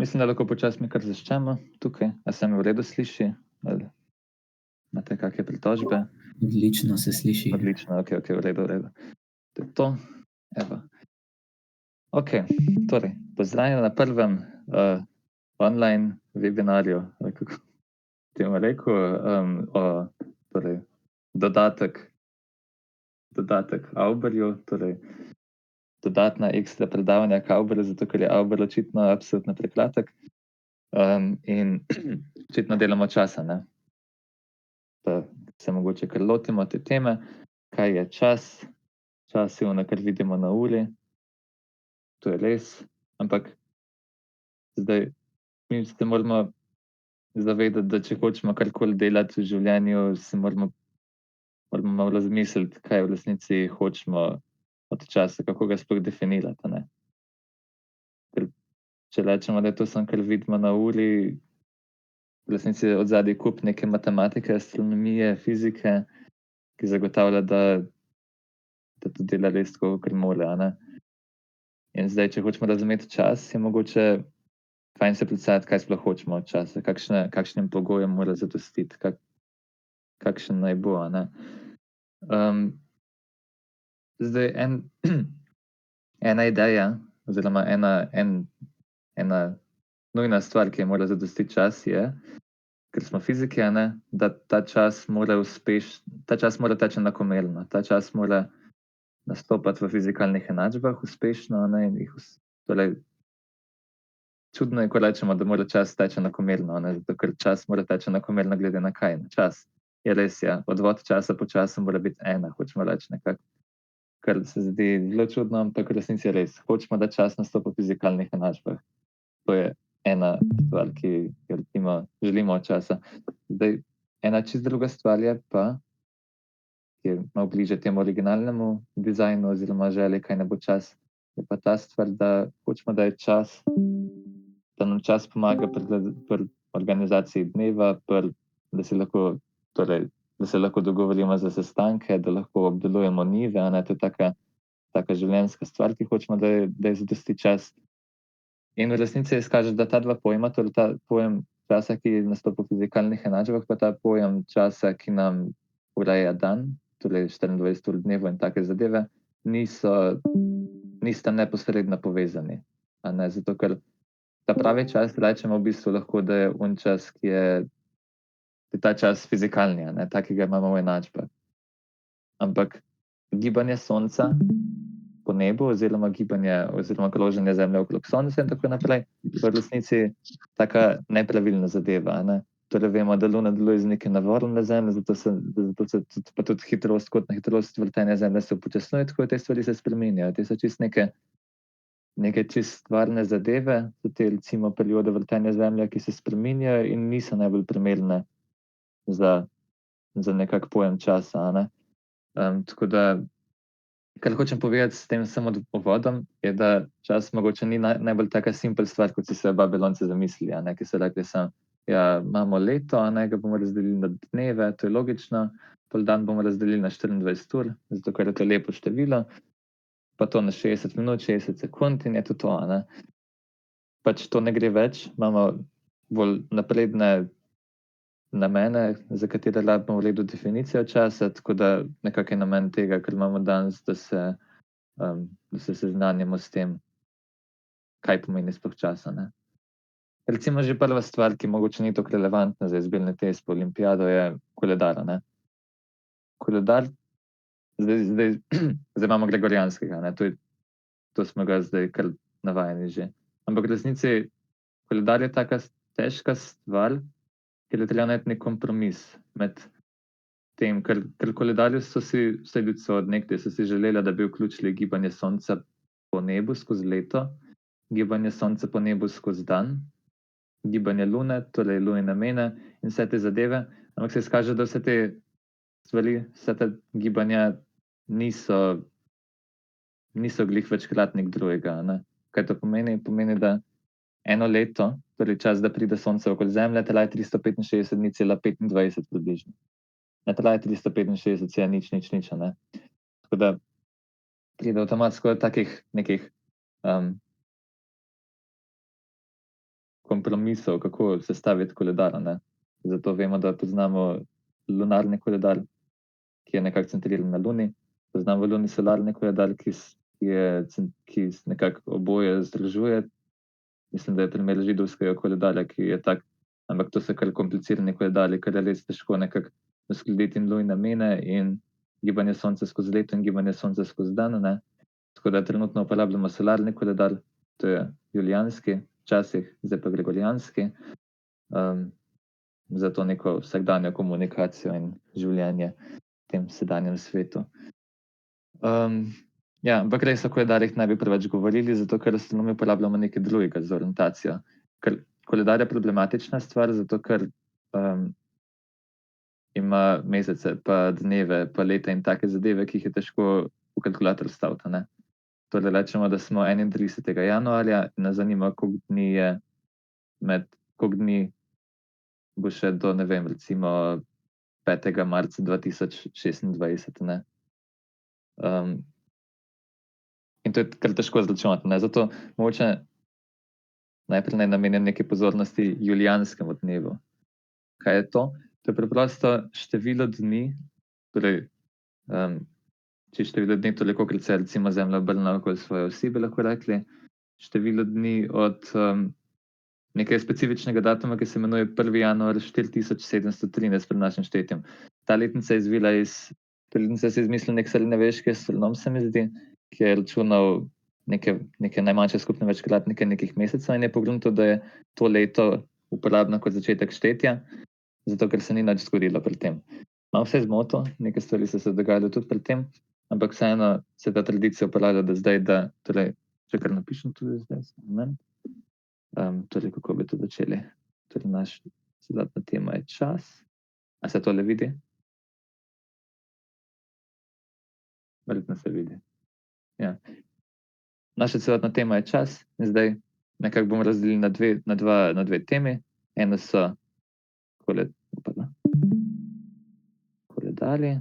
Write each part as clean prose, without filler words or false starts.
Mislim, da lahko počasi mi kar začnemo tukaj. A se me v redu sliši? Ali imate kakšne pritožbe? Odlično se sliši. Odlično, okej, v redu, v redu. To je to. Evo. Okej, torej, pozdravljeni na prvem, online webinarju, ali kako temu rekel, torej dodatek Avberju, torej dodatna ekstra predavanja k Avberju, zato ker je Avber očitno absolutno prekratek. In očitno delamo časa, ne. Da se mogoče kar lotimo te teme, kaj je čas. Čas je ono, kar vidimo na uri. To je res, ampak zdaj mi se moramo zavedati, da če hočemo karkoli delati v življenju, se moramo malo razmisliti, kaj v resnici hočemo od časa, kako ga sploh definirati, a ne. Ker če rečemo, da je to samo, kar vidimo na uri, v resnici je odzadaj kup neke matematike, astronomije, fizike, ki zagotavlja, da to dela res tako, kakor mora, a ne. In zdaj, če hočemo razumeti čas, je mogoče fajn se predstaviti, kaj sploh hočemo od časa, kakšnim pogojem mora zadostiti, kakšen naj bo, a ne. Zdaj ena ideja oziroma ena nujna stvar, ki ji mora zadostiti čas, je, ker smo fiziki, a ne, da ta čas mora teči enakomerno. Ta čas mora nastopati v fizikalnih enačbah uspešno, a ne, in torej čudno je, ko rečemo, da mora čas teči enakomerno, a ne, zato ker čas mora teči enakomerno glede na kaj? Na čas. Je res, ja, odvod časa po času mora biti ena, hočemo reči nekako. Kar se zdi zelo čudno, ampak v resnici je res. Hočemo, da čas nastopa v fizikalnih enačbah. To je ena stvar, ki jo recimo želimo od časa. Zdaj, ena čisto druga stvar je pa, ki je malo bližje temu originalnemu dizajnu oziroma želji, kaj naj bo čas, je pa ta stvar, da hočemo, da nam čas pomaga pri organizaciji dneva, da se lahko dogovorimo za sestanke, da lahko obdelujemo njive, a ne, to je taka življenjska stvar, ki hočemo, da je zadosti čas. In v resnici se izkaže, da ta dva pojma, torej ta pojem časa, ki nastopa v fizikalnih enačbah, pa ta pojem časa, ki nam ureja dan, torej 24 ur v dnevu in take zadeve, nista neposredno povezani, a ne, zato ker ta pravi čas rečemo v bistvu lahko, da je on čas, ki je ta čas fizikalni, a ne, ta, ki ga imamo v enačbah. Ampak gibanje sonca po nebu oziroma kroženje Zemlje okrog sonca in tako naprej, v resnici taka nepravilna zadeva, a ne. Torej vemo, da Luna deluje z nekim navorom na Zemljo, zato se tudi kotna hitrost vrtenja Zemlje se upočasnjuje, tako da te stvari se spreminjajo. Te so čisto neke čisto stvarne zadeve, so te recimo periode vrtenja Zemlje, ki se spreminjajo in niso najbolj primerne za nekak pojem časa, a ne. Tako da, kar hočem povedati s tem samo uvodom, je, da čas mogoče ni najbolj taka simpel stvar, kot si se Babilonci zamislili, a ne, ki so rekli samo, ja, imamo leto, a ne, ga bomo razdelili na dneve, to je logično, pol dan bomo razdelili na 24 ur, zato ker je to lepo število, pa to na 60 minut, 60 sekund in je to, a ne. Pač to ne gre več, imamo bolj napredne namene, za katere rabimo v redu definicijo časa, tako da nekako je namen tega, kar imamo danes, da se seznanimo s tem, kaj pomeni sploh čas, a ne. Recimo že prva stvar, ki mogoče ni toliko relevantna za izbirni test po olimpijado, je koledar, a ne. Koledar, zdaj imamo gregorijanskega, a ne, to smo ga zdaj kar navajeni že. Ampak v resnici koledar je taka težka stvar, ker je treba najti neki kompromis med tem, ker v koledarju so si vse ljudstvo od nekdaj so si želeli, da bi vključili gibanje sonca po nebu skozi leto, gibanje sonca po nebu skozi dan, gibanje Lune, torej lunine mene in vse te zadeve, ampak se izkaže, da vse te stvari, vsa ta gibanja niso glih večkratnik drugega, a ne. Kaj to pomeni? Pomeni, da eno leto, torej čas, da pride sonce okoli Zemlje, traja 365,25 približno. Ne traja 365,0, a ne. Tako da pride avtomatsko do takih nekih kompromisov, kako sestaviti koledar, a ne. Zato vemo, da poznamo lunarni koledar, ki je nekako centriran na Luni. Poznamo lunisolarni koledar, ki nekako oboje združuje. Mislim, da je primer židovskega koledarja, ki je tak, ampak to so kar komplicirani koledarji, ker je res težko nekako uskladiti in lujne mene in gibanje sonca skozi leto in gibanje sonca skozi dan, ne. Tako da trenutno uporabljamo solarni koledar, to je julijanski, včasih, zdaj pa gregorijanski, za to neko vsakdanjo komunikacijo in življenje v tem sedanjem svetu. Ja, ampak res o koledarjih ne bi preveč govorili, zato ker astronomi uporabljamo nekaj drugega za orientacijo. Ker koledar je problematična stvar, zato ker ima mesece, pa dneve, pa leta in take zadeve, ki jih je težko v kalkulator vstaviti, ne. Torej rečemo, da smo 31. januarja in nas zanima, koliko dni bo še do, ne vem, recimo 5. marca 2026, ne. In to je kar težko izračunati, ne, zato mogoče najprej naj namenim nekaj pozornosti julijanskemu dnevu. Kaj je to? To je preprosto število dni, torej, če število dni toliko, kolikor se recimo Zemlja obrne okoli svoje osi, bi lahko rekli, število dni od, nekaj specifičnega datuma, ki se imenuje 1. januar 4713 pred našim štetjem. Ta letnica je izvila to letnico si je izmislil neki srednjeveški astronom, se mi zdi, ki je računal neke najmanjše skupne večkratnike nekih mesecev in je pogledal, da je to leto uporabno kot začetek štetja, zato ker se ni nič zgodilo pred tem. Malo se je zmotil, neke stvari so se dogajale tudi pred tem, ampak vseeno se ta tradicija uporablja do zdaj, torej, če kar napišem tudi zdaj, moment. Torej, kako bi to začeli? Torej, naša celotna tema je čas. A se tole vidi? Verjetno se vidi. Ja. Naša celotna tema je čas in zdaj nekako bomo razdelili na dve temi. Eno so koledarji,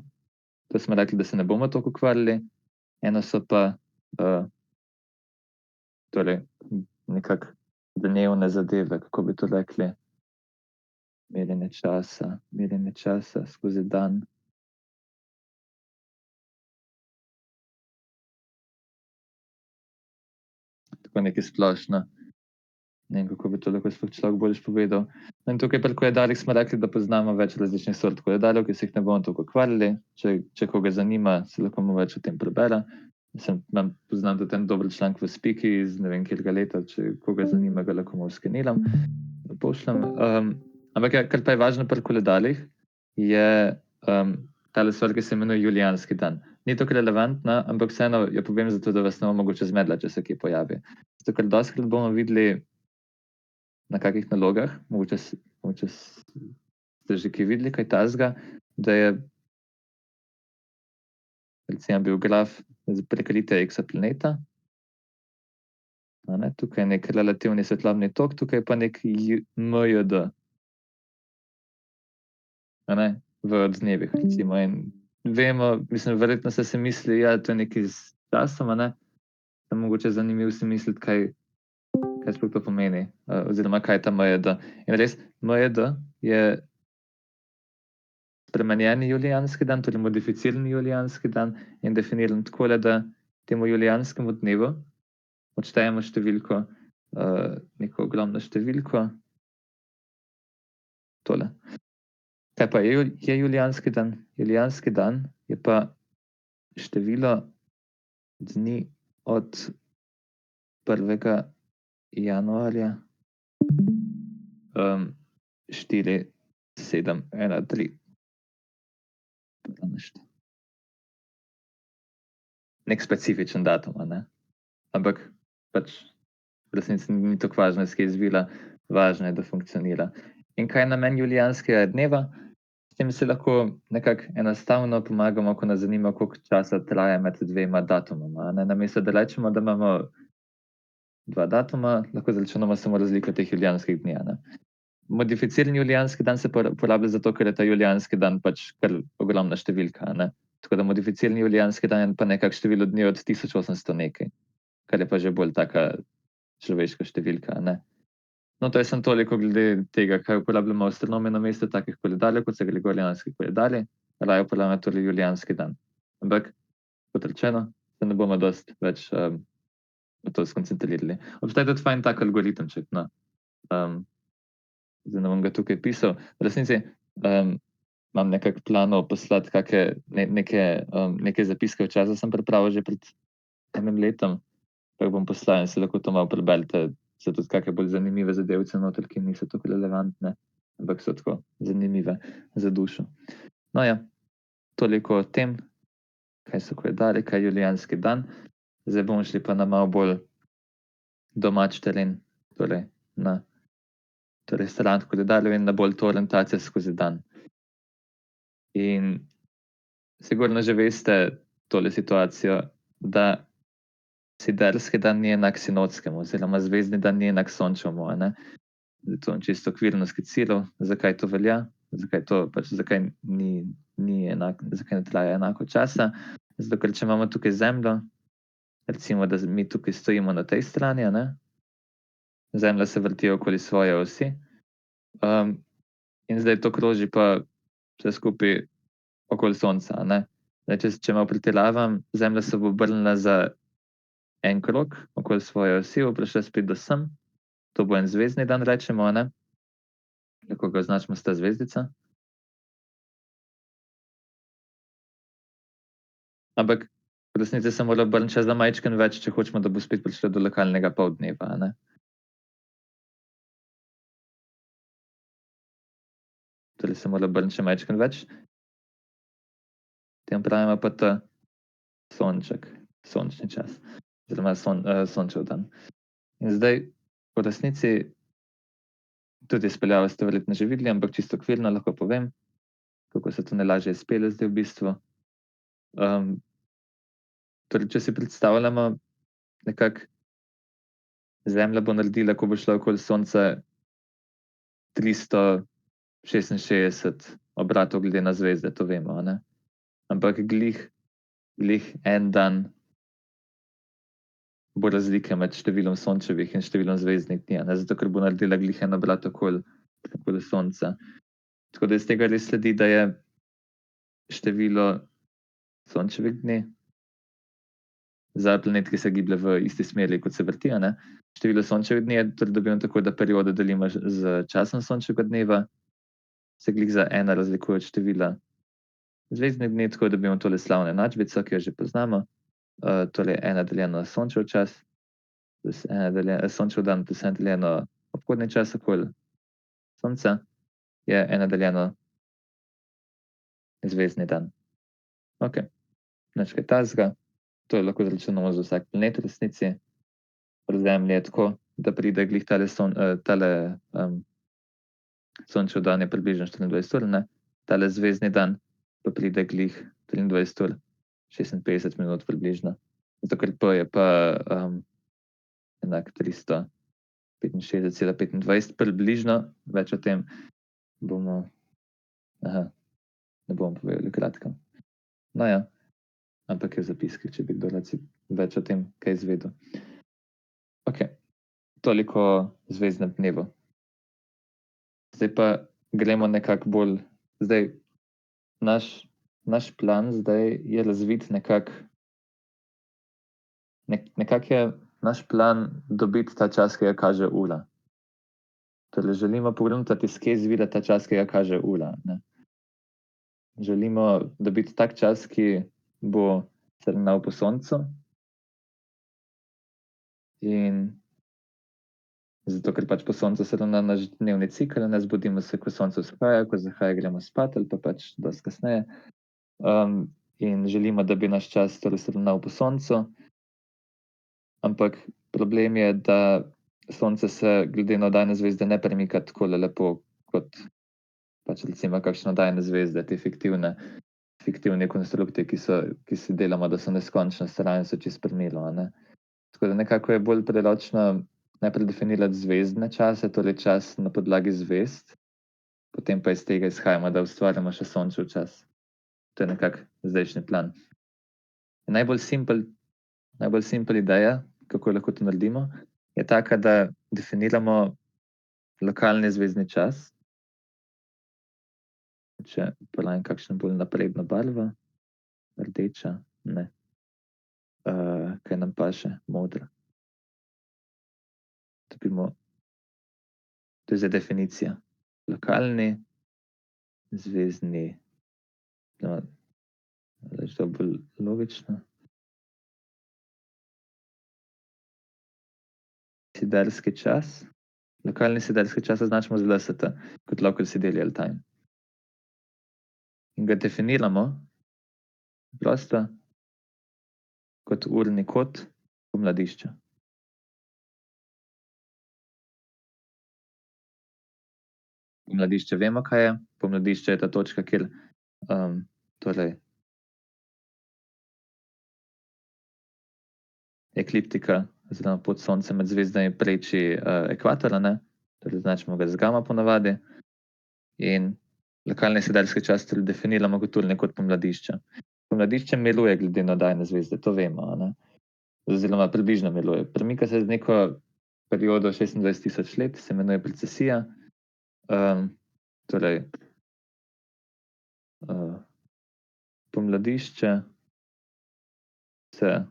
to smo rekli, da se ne bomo toliko ukvarjali. Eno so pa torej nekako dnevne zadeve, kako bi to rekli, merjenje časa skozi dan. Tako nekaj splošno. Ne vem, kako bi to lahko sploh človek boljše povedal. No, in tukaj pri koledarjih smo rekli, da poznamo več različnih sort koledarjev, ki se jih ne bomo toliko ukvarjali. Če koga zanima, se lahko malo več o tem prebere. Poznam tudi en dober članek v Spiki iz ne vem katerega leta, če koga zanima, ga lahko malo skeniram, pošljem. Ampak ja, kar pa je važno pri koledarjih, je tale stvar, ki se imenuje julijanski dan. Ni toliko relevantna, ampak vseeno jo povem zato, da vas ne bo mogoče zmedla, če se kje pojavi. Zato ker dostikrat bomo videli na kakih nalogah, mogoče ste že kaj videli, kaj takega, da je recimo bil graf prekritja eksoplaneta. Tukaj je neki relativni svetlobni tok, tukaj pa neki MJD. V dnevih recimo in vemo, mislim, verjetno ste si mislili, ja, to je nekaj s časom, mogoče je zanimivo si misliti, kaj sploh to pomeni, oziroma kaj je ta MJD. In res, MJD je spremenjeni julijanski dan, torej modificirani julijanski dan in definiran takole, da temu julijanskemu dnevu odštejemo številko, neko ogromno številko, tole. Kaj pa je julijanski dan? Julijanski dan je pa število dni od 1. januarja 4, 7, 1, 3. Nek specifičen datum, ampak pač v resnici ni tako važno, iz kje izvira, važno je, da funkcionira. In kaj je namen julijanskega dneva? S tem si lahko nekako enostavno pomagamo, ko nas zanima, koliko časa traja med dvema datumoma, namesto da rečemo, da imamo dva datuma, lahko izračunamo samo razliko teh julijanskih dni, Modificirani julijanski dan se uporablja zato, ker je ta julijanski dan pač kar ogromna številka, Tako da modificirani julijanski dan je pa nekako število dni od 1800 nekaj, kar je pa že bolj taka človeška številka, No, to je samo toliko glede tega, kaj uporabljamo astronomi namesto takih koledarjev, kot so gregorijanski koledarji, raje uporabljamo torej julijanski dan. Ampak, kot rečeno, se ne bomo dosti več, na to skoncentrirali. Obstaja tudi fajn tak algoritemček, no. Zdaj ne bom ga tukaj pisal. V resnici, imam nekako v planu poslati kake neke zapiske v času, sem pripravil že pred enim letom, pa jih bom poslal in si lahko to malo preberete. So tudi kake bolj zanimive zadevce noter, ki niso tako relevantne, ampak so tako zanimive za dušo. No ja, toliko o tem, kaj so koledarji, kaj je julijanski dan. Zdaj bomo šli pa na malo bolj domač teren, torej na stran od koledarjev in na bolj to orientacijo skozi dan. In sigurno že veste tole situacijo, da siderski dan ni enak sinodskemu oziroma zvezdni dan ni enak sončevemu, a ne. Zdaj to bom čisto okvirno skiciral, zakaj to velja, zakaj ne traja enako časa. Zato, ker če imamo tukaj Zemljo, recimo, da mi tukaj stojimo na tej strani, a ne. Zemlja se vrti okoli svoje osi, in zdaj to kroži pa vse skupaj okoli Sonca, a ne. Zdaj, če malo pretiravam, Zemlja se bo obrnila za en krog okoli svoje osi, bo prišla spet do sem. To bo en zvezdni dan, rečemo, a ne. Lahko ga označimo s ta zvezdica. Ampak v resnici se mora obrniti še za majčkeno več, če hočemo, da bo spet prišlo do lokalnega poldneva, a ne. Torej se mora obrniti še majčkeno več. Temu pravimo pa ta sonček, sončni čas oziroma sončev dan. In zdaj v resnici tudi izpeljavo ste verjetno že videli, ampak čisto okvirno lahko povem, kako se to najlažje izpelje zdaj v bistvu. Torej, če si predstavljamo nekako, Zemlja bo naredila, ko bo šla okoli Sonca, 366 obratov glede na zvezde, to vemo, a ne. Ampak glih en dan bo razlike med številom Sončevih in številom zvezdnih dni, a ne, zato ker bo naredila glih en obrat okoli Sonca. Tako da iz tega res sledi, da je število Sončevih dni za planet, ki se giblje v isti smeri, kot se vrti, a ne. Število Sončevih dni je torej dobimo tako, da periodo delimo s časom Sončevega dneva, se glih za ena razlikuje od števila zvezdnih dni, tako da dobimo tole slavno enačbico, ki jo že poznamo. Torej ena deljeno na Sončev čas plus Sončev dan plus ena deljeno obhodni čas okoli Sonca je ena deljeno zvezdni dan. Okej, nič kaj takega. To lahko izračunamo za vsak planet v resnici. Pri Zemlji je tako, da pride glih tale Sončev dan je približno 24 ur, ne. Tale zvezdni dan pa pride glih 23 ur 56 minut približno. Zato ker P je pa enak 365,25 približno, več o tem bomo, ne bom povedal v kratkem. No ja, ampak je v zapiskih, če bi kdo rad si več o tem kaj izvedel. Okej, toliko o zvezdnem dnevu. Zdaj pa gremo nekako bolj, zdaj naš plan zdaj je razvit nekako je naš plan dobiti ta čas, ki ga kaže ura. Torej želimo pogruntati, iz kje izvira ta čas, ki ga kaže ura, ne. Želimo dobiti tak čas, ki bo se ravnal po Soncu. In zato, ker pač po Soncu se ravna naš dnevni cikel, ne, zbudimo se, ko Sonce vzhaja, ko zahaja, gremo spat ali pa pač dosti kasneje. In želimo, da bi naš čas torej se ravnal po Soncu. Ampak problem je, da Sonce se glede na oddajne zvezde ne premika takole lepo kot pač recimo kakšne oddajne zvezde, te fiktivni konstrukti, ki si delamo, da so neskončno stran in so čisto pri miru, a ne. Tako da nekako je bolj priročno najprej definirati zvezdne čase, torej čas na podlagi zvezd, potem pa iz tega izhajamo, da ustvarjamo še Sončev čas. To je nekako zdajšnji plan. Najbolj simpel ideja, kako lahko to naredimo, je taka, da definiramo lokalni zvezdni čas. Če uporabim kakšno bolj napredno barvo, rdeča, ne. Kaj nam paše? Modra. Dobimo, to je zdaj definicija. Lokalni zvezdni, no, da je to bolj logično. Siderski čas. Lokalni siderski čas označimo z LST, kot local sidereal time. In ga definiramo preprosto kot urni kot pomladišča. Pomladišče vemo, kaj je. Pomladišče je ta točka, kjer torej ekliptika oziroma pot Sonca med zvezdami preči ekvator, a ne. Torej označimo ga z gama po navadi. In lokalni siderski čas torej definiramo kot urni kot pomladišča. Pomladišče miluje glede na oddajne zvezde, to vemo, a ne. Oziroma približno miluje. Premika se z neko periodo 26 000 let, se imenuje precesija. Torej, pomladišče se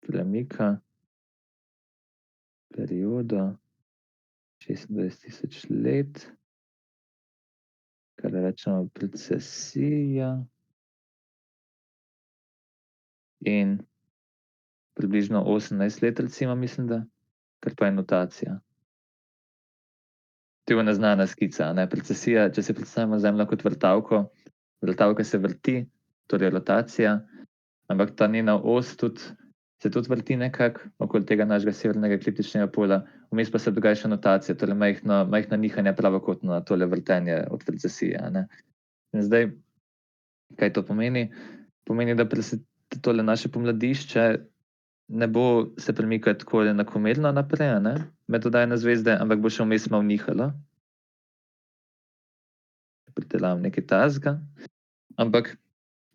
premika periodo 26 000 let, kar rečemo precesija. In približno 18 let recimo, mislim, da, kar pa je notacija. To je neznana skica, a ne. Precesija, če si predstavimo Zemljo kot vrtavko, vrtavka se vrti, torej rotacija, ampak ta njena os se tudi vrti nekako okoli tega našega severnega ekliptičnega pola, vmes pa se dogaja še notacija, torej majhna nihanja pravokotno na tole vrtenje od precesije, a ne. In zdaj, kaj to pomeni? Pomeni, da tole naše pomladišče ne bo se premikati tako enakomerno naprej, a ne, med oddajne zvezde, ampak bo še vmes malo nihalo. Pridelam nekaj takega, ampak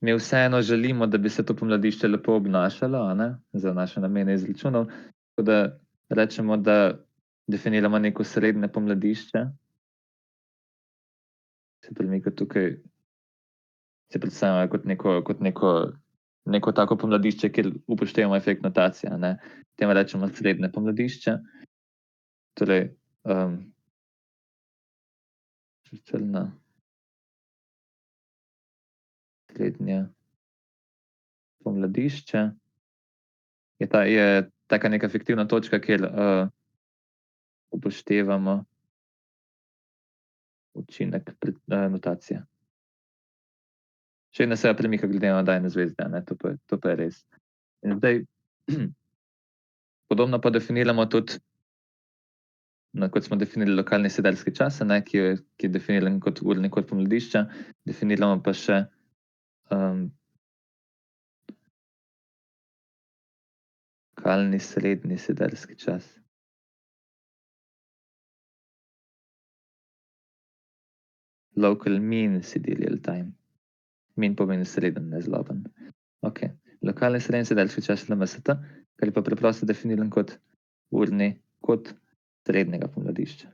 mi vseeno želimo, da bi se to pomladišče lepo obnašalo, a ne, za naše namene izračunov, tako da rečemo, da definiramo neko srednje pomladišče. Se premika tukaj, se predstavlja kot neko tako pomladišče, kjer upoštevamo efekt notacije, a ne. Temu rečemo srednje pomladišče. Torej, srednje pomladišče je taka neka fiktivna točka, kjer upoštevamo učinek notacije. Še vedno se premika glede na oddajne zvezde, a ne, to pa je res. In zdaj podobno pa definiramo tudi, kot smo definirali lokalni siderski čas, a ne, ki je definiran kot urni kot pomladišča, definiramo pa še lokalni srednji siderski čas. Local mean sidereal time. Mean pomeni sreden, ne zloben. Okej. Lokalni srednji siderski čas LMST, kar je pa preprosto definiran kot urni kot srednjega pomladišča.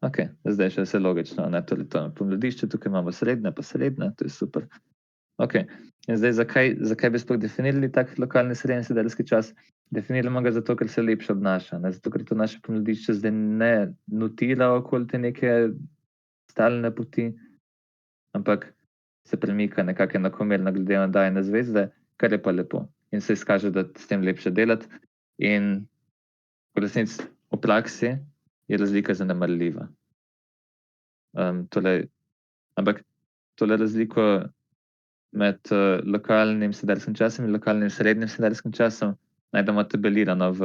Okej, zdaj še vse logično, a ne, torej to pomladišče, tukaj imamo srednje pa srednje, to je super. Okej, in zdaj zakaj bi sploh definirali tak lokalni srednji siderski čas? Definiramo ga zato, ker se lepše obnaša, ne, zato ker to naše pomladišče zdaj ne notira okoli te neke stalne poti, ampak se premika nekako enakomerno glede na oddajne zvezde, kar je pa lepo. In se izkaže, da s tem lepše delati. In v resnici v praksi je razlika zanemarljiva. Ampak tole razliko med lokalnim siderskim časom in lokalnim srednjim siderskim časom najdemo tabelirano v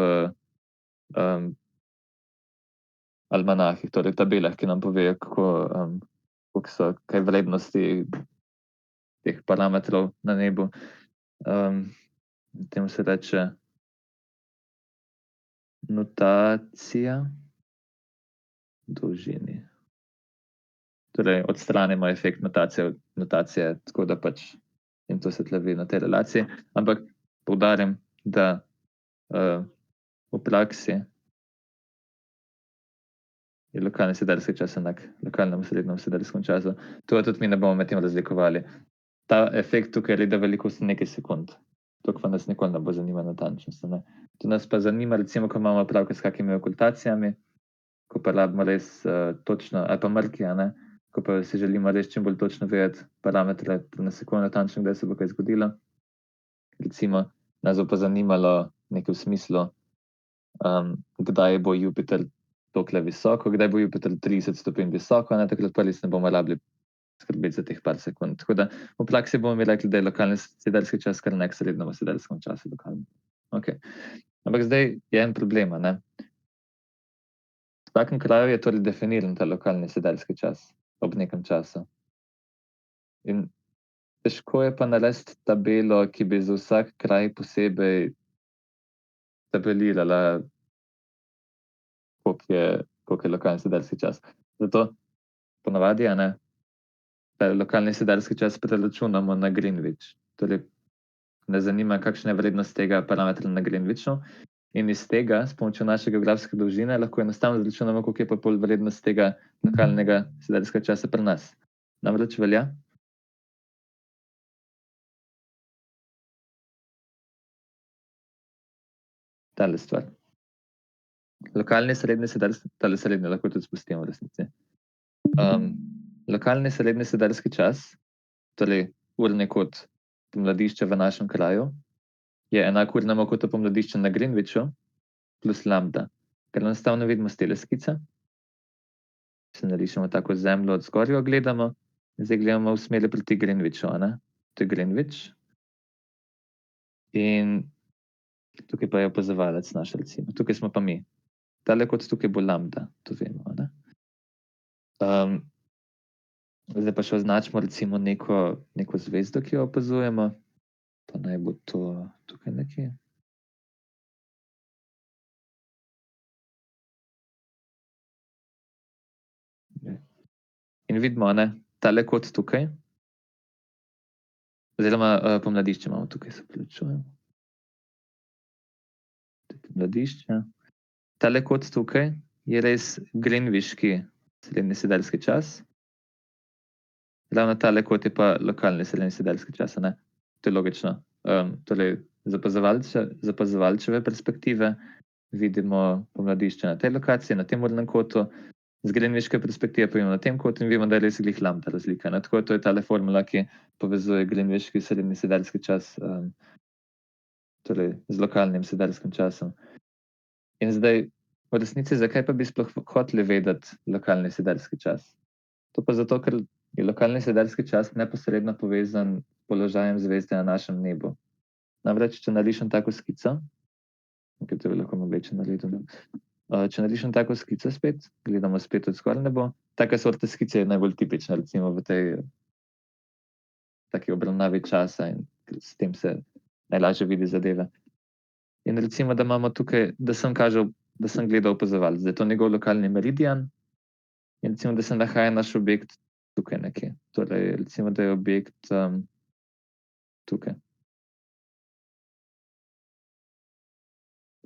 almanahih, torej tabelah, ki nam povejo, koliko so kaj vrednosti teh parametrov na nebu. Temu se reče notacija dolžini. Torej odstranimo efekt notacije, tako da pač, in to se tule vidi na tej relaciji, ampak poudarjam, da v praksi je lokalni sedeljski čas enak lokalnemu srednjemu sedeljskemu času. To tudi mi ne bomo med tem razlikovali. Ta efekt tukaj reda velikost je nekaj sekund. To pa nas nikoli ne bo zanimalo natančnost, ne. To nas pa zanima, recimo, ko imamo opravka s kakimi okultacijami, ko pa rabimo res točno, ali pa mrki, a ne, ko pa si želimo res čim bolj točno vedeti parametre, na sekundo natančno, kdaj se bo kaj zgodilo. Recimo, nas bo pa zanimalo nekaj v smislu, kdaj bo Jupiter tolikole visoko, kdaj bo Jupiter 30 stopinj visoko, ne, takrat pa res ne bomo rabili skrbeti za teh par sekund. Tako da v praksi bomo mi rekli, da je lokalni sedeljski čas kar enak srednjemu sedeljskemu času lokalnemu. Okej. Ampak zdaj je en problem, a ne. V vsakem kraju je torej definiran ta lokalni sedeljski čas ob nekem času. In težko je pa narediti tabelo, ki bi za vsak kraj posebej tabelirala, koliko je lokalni sedeljski čas. Zato ponavadi, a ne, lokalni sedeljski čas preračunamo na Greenwich. Torej, nas zanima, kakšna je vrednost tega parametra na Greenwichu, in iz tega, s pomočjo naše geografske dolžine, lahko enostavno izračunamo, koliko je pa pol vrednost tega lokalnega sedeljskega časa pri nas. Namreč velja tale stvar. Lokalni srednji sedeljski, tale srednji lahko tudi spustimo v resnici. Lokalni srednji sedeljski čas, torej urni kot pomladišča v našem kraju, je enak urnemu kotu pomladišča na Greenwichu plus lambda. Kar enostavno vidimo s tele skice. Se narišemo tako zemljo od zgoraj, jo gledamo, zdaj gledamo v smeri proti Greenwichu, a ne. To je Greenwich. In tukaj pa je opazovalec naš, recimo. Tukaj smo pa mi. Tale kot tukaj bo lambda, to vemo, a ne. Zdaj pa še označimo recimo neko zvezdo, ki jo opazujemo. Pa naj bo to tukaj nekje. In vidimo, a ne, tale kot tukaj, oziroma pomladišče imamo tukaj, se opravičujem. Pomladišče. Tale kot tukaj je res greenwiški srednji sedeljski čas. Ravno tale kot je pa lokalni srednji sedeljski čas, a ne. To je logično. Torej, z opazovalčeve perspektive vidimo pomladišče na tej lokaciji, na tem urnem kotu, z greenwiške perspektive pa vidimo na tem kotu in vidimo, da je res glih lambda razlika, ne. Tako to je tale formula, ki povezuje greenwiški srednji sedeljski čas, torej z lokalnim sedeljskim časom. In zdaj, v resnici, zakaj pa bi sploh hoteli vedeti lokalni sedeljski čas? To pa zato, ker je lokalni sedeljski čas neposredno povezan s položajem zvezde na našem nebu. Namreč, če narišem tako skico, okej, to bi lahko mogoče naredil, če narišem tako skico spet, gledamo spet od zgoraj nebo, taka sorta skice je najbolj tipična recimo v tej taki obravnavi časa in s tem se najlažje vidi zadeve. In recimo, da imamo tukaj, da sem gledal opazovalec, da je to njegov lokalni meridian in recimo, da se nahaja naš objekt tukaj nekje. Torej, recimo, da je objekt tukaj.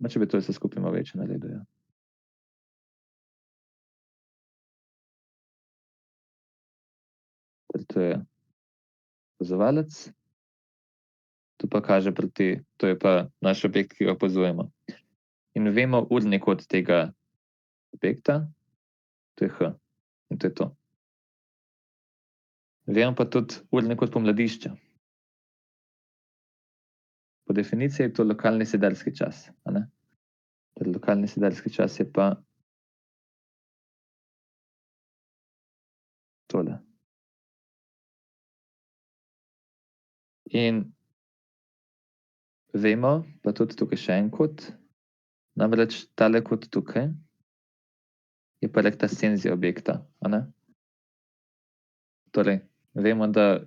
Če bi to vse skupaj malo večje naredil, ja. Torej, to je opazovalec. Tu pa kaže proti, to je pa naš objekt, ki ga opazujemo. In vemo urni kot tega objekta, to je H. In to je to. Vemo pa tudi urni kot pomladišča. Po definiciji je to lokalni sedeljski čas, a ne. Torej, lokalni sedeljski čas je pa tole. In vemo pa tudi tukaj še en kot, namreč tale kot tukaj je pa rektacenzija objekta, a ne. Torej, vemo, da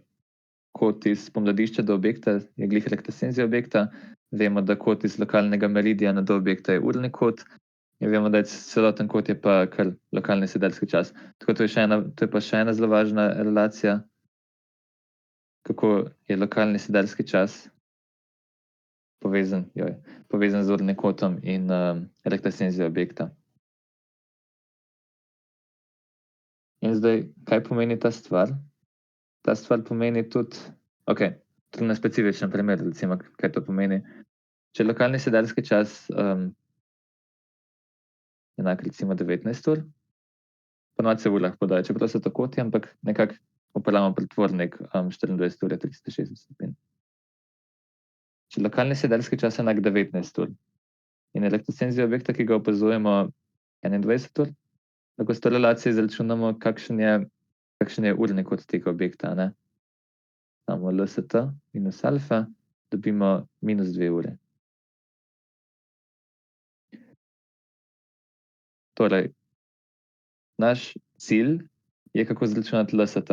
kot iz pomladišča do objekta je glih rektacenzija objekta, vemo, da kot iz lokalnega meridiana do objekta je urni kot in vemo, da je celoten kot je pa kar lokalni sedeljski čas. Tako to je pa še ena zelo važna relacija, kako je lokalni sedeljski čas povezan z urnim kotom in rektascenzijo objekta. In zdaj, kaj pomeni ta stvar? Ta stvar pomeni tudi, tudi na specifičnem primeru, recimo, kaj to pomeni. Če je lokalni sedeljski čas enak recimo 19 ur, ponovadi se v urah podaja, čeprav so to koti, ampak nekako uporabljamo pretvornik 24 ur je 360 stopinj. Če je lokalni sedeljski čas enak 19 ur in rektascenzija objekta, ki ga opazujemo 21 ur, lahko s to relacijo izračunamo, kakšen je urni kot tega objekta, ne. Damo LST minus alfa, dobimo -2 ure. Torej, naš cilj je, kako izračunati LST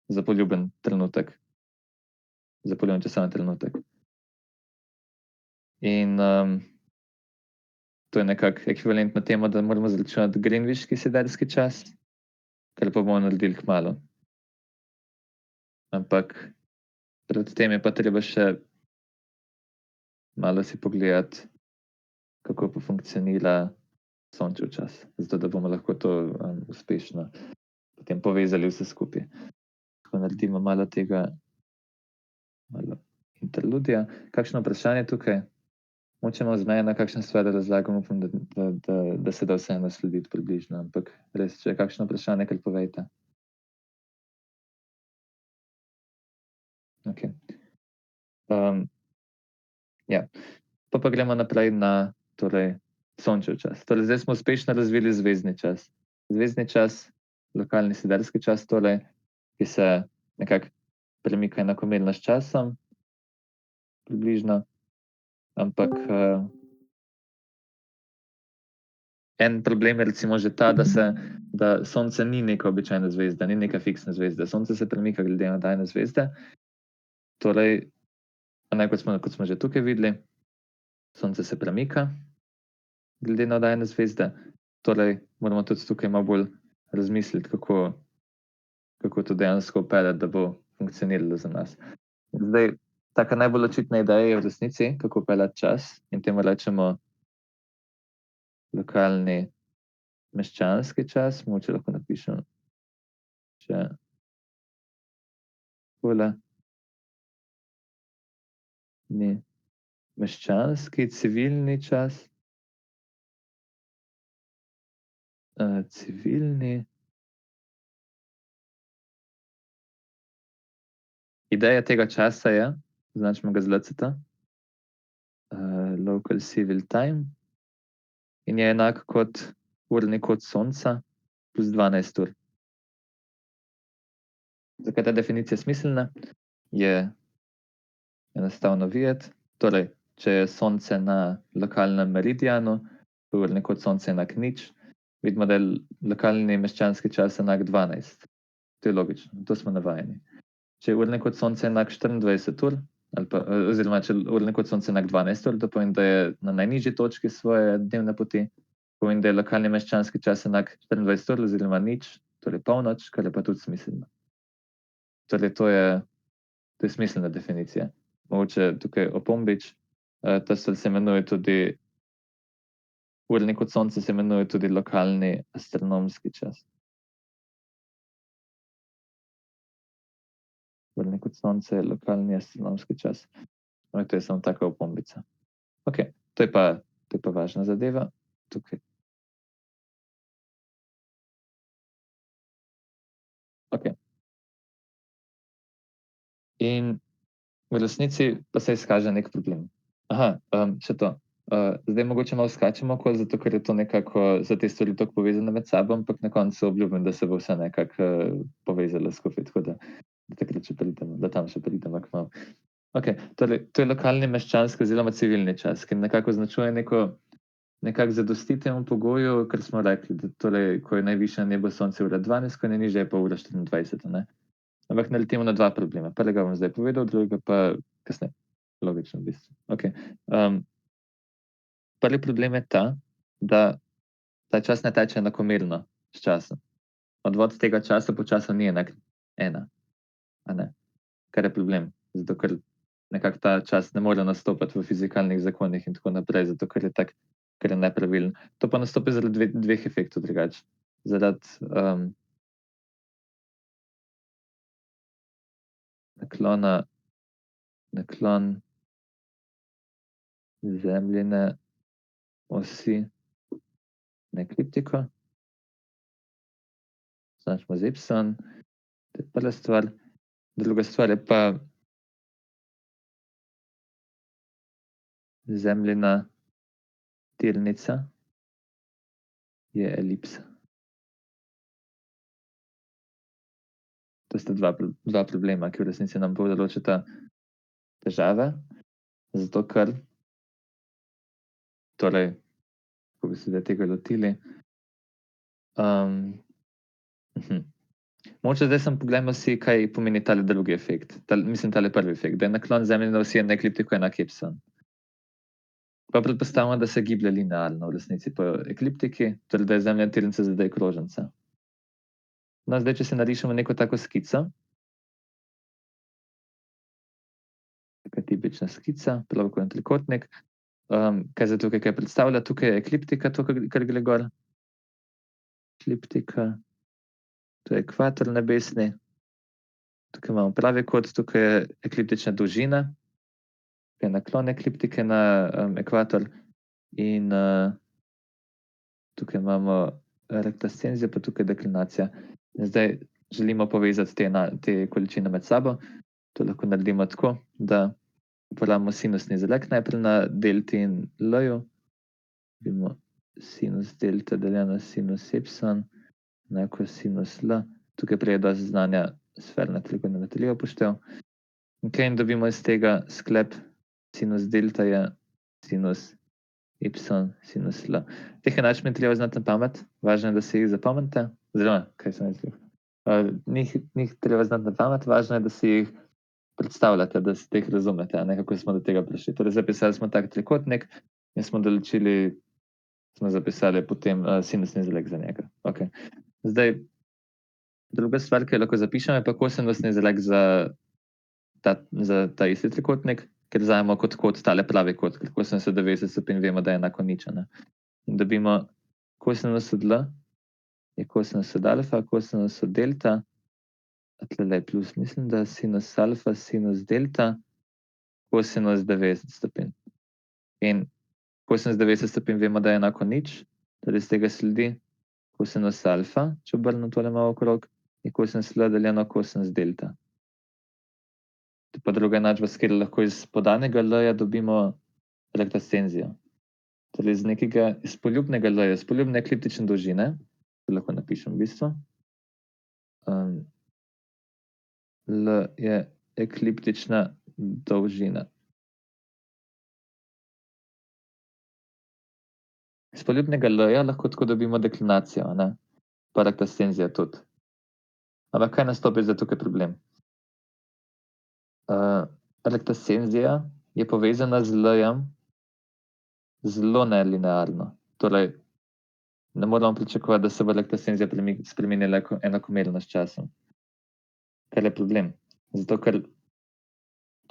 za poljuben trenutek, za poljuben časovni trenutek. In to je nekako ekvivalentno temu, da moramo izračunati greenwichski sedeljski čas, kar pa bomo naredili kmalu. Ampak pred tem je pa treba še malo si pogledati, kako pa funkcionira Sončev čas, zato da bomo lahko to uspešno potem povezali vse skupaj. Tako naredimo malo tega, malo interludija. Kakšno vprašanje tukaj? Mogoče malo zmedena kakšna stvar razlagam, upam, da se da vseeno slediti približno, ampak res, če je kakšno vprašanje, kar povejte. Okej. Ja, pol pa gremo naprej na torej Sončev čas. Torej zdaj smo uspešno razvili zvezdni čas. Zvezdni čas, lokalni sedeljski čas torej, ki se nekako premika enakomerno s časom, približno, ampak en problem je recimo že ta, da Sonce ni neka običajna zvezda, ni neka fiksna zvezda. Sonce se premika glede na oddajne zvezde. Torej, kot smo že tukaj videli, Sonce se premika glede na oddajne zvezde. Torej, moramo tudi tukaj malo bolj razmisliti, kako to dejansko vpeljati, da bo funkcioniralo za nas. Zdaj, taka najbolj očitna ideja je v resnici, kako vpeljati čas, in temu rečemo lokalni meščanski čas. Mogoče lahko napišem še takole. Ni meščanski, civilni čas. Civilni. Ideja tega časa je, označimo ga z LCT, local civil time, in je enak kot urni kot Sonca plus 12 ur. Zakaj je ta definicija smiselna? Je enostavno videti. Torej, če je Sonce na lokalnem meridianu, je urni kot Sonca enak 0, vidimo, da je lokalni meščanski čas enak 12. To je logično, to smo navajeni. Če je urni kot Sonca enak 24 ur, ali pa, oziroma če je urni kot Sonca enak 12 ur, to pomeni, da je na najnižji točki svoje dnevne poti, pomeni, da je lokalni meščanski čas enak 24 ur oziroma 0, torej polnoč, kar je pa tudi smiselno. Torej, to je smiselna definicija. Mogoče tukaj opombič, ta stvar se imenuje tudi, urni kot Sonce se imenuje tudi lokalni astronomski čas. Urni kot Sonce je lokalni astronomski čas. To je samo taka opombica. Okej, to je pa važna zadeva tukaj. Okej. In v resnici pa se izkaže neki problem. Še to. Zdaj mogoče malo skačemo okoli, zato ker je to nekako, so te stvari tako povezane med sabo, ampak na koncu obljubim, da se bo vse nekako povezalo skupaj, tako da takrat še pridemo, da tam še pridemo kmalu. Okej, torej to je lokalni meščanski oziroma civilni čas, ki nekako označuje nekako zadosti temu pogoju, ker smo rekli, da torej, ko je najvišje na nebu Sonce ura 12, ko je najnižje, je pa ura 24, a ne. Ampak naletimo na dva problema. Prvega bom zdaj povedal, drugega pa kasneje. Logično v bistvu. Okej. Prvi problem je ta, da ta čas ne teče enakomerno s časom. Odvod tega časa po času ni enak 1, a ne. Kar je problem, zato ker nekako ta čas ne more nastopati v fizikalnih zakonih in tako naprej, zato ker je tak, ker je nepravilen. To pa nastopi zaradi dveh efektov drugače. Zaradi naklon Zemljine osi na ekliptiko, označimo z y, to je prva stvar. Druga stvar je pa Zemljina tirnica je elipsa. To sta dva problema, ki v resnici nam povzročata težave, zato ker torej, ko bi se zdaj tega lotili, mogoče zdaj samo poglejmo si, kaj pomeni tale drugi efekt, tale prvi efekt, da je naklon Zemljine osi na ekliptiko enak y. Pa predpostavimo, da se giblje linearno v resnici po ekliptiki, torej da je Zemljina tirnica zdaj krožnica. No, zdaj, če si narišemo neko tako skico, taka tipična skica, pravokotni trikotnik, kaj zdaj tukaj kaj predstavlja? Tukaj je ekliptika, to, kar gre gor. Ekliptika, to je ekvator nebesni, tukaj imamo pravi kot, tukaj je ekliptična dolžina, tukaj je naklon ekliptike na ekvator in tukaj imamo rektascenzijo, pa tukaj deklinacija. In zdaj želimo povezati te količine med sabo. To lahko naredimo tako, da uporabimo sinusni izrek najprej na delti in l-ju. Dobimo sinus delta deljeno s sinus y enako sinus l. Tukaj pride do znanja sferne trigonometrije upoštev. Okay, in dobimo iz tega sklep sinus delta je sinus y sinus l. Teh enačb ni treba znati na pamet, važno je, da si jih zapomnite. Oziroma, kaj sem mislil? Njih treba znati na pamet, važno je, da si jih predstavljate, da si teh razumete, kako smo do tega prišli. Torej, zapisali smo tak trikotnik in smo zapisali potem sinusni izrek za njega. Okay. Zdaj, druga stvar, ki jo lahko zapišemo, je pa kosinusni izrek za ta isti trikotnik, ker vzamemo kot kot tale pravi kot, ker kosinus od 90 stopinj vemo, da je enako nič. In dobimo kosinus od l je kosinus od alfa, kosinus od delta, tlele je plus, mislim, da sinus alfa, sinus delta, kosinus 90 stopinj. In kosinus 90 stopinj vemo, da je enako nič, torej iz tega sledi kosinus alfa, če obrnem tole malo okrog, je kosinus l deljeno kosinus delta. To pa druga enačba, s katero lahko iz podanega l-ja dobimo rektascenzijo. Torej iz poljubnega l-ja, iz poljubne ekliptične dolžine, to lahko napišem v bistvu, L je ekliptična dolžina. Iz poljubnega l-ja lahko tako dobimo deklinacijo, pa rektascenzijo tudi. Ampak kaj nastopi zdaj tukaj problem? Rektascenzija je povezana z l-jem zelo nelinearno. Torej, ne moramo pričakovati, da se bo rektascenzija spremenila enakomerno s časom. Kaj je problem? Zato, ker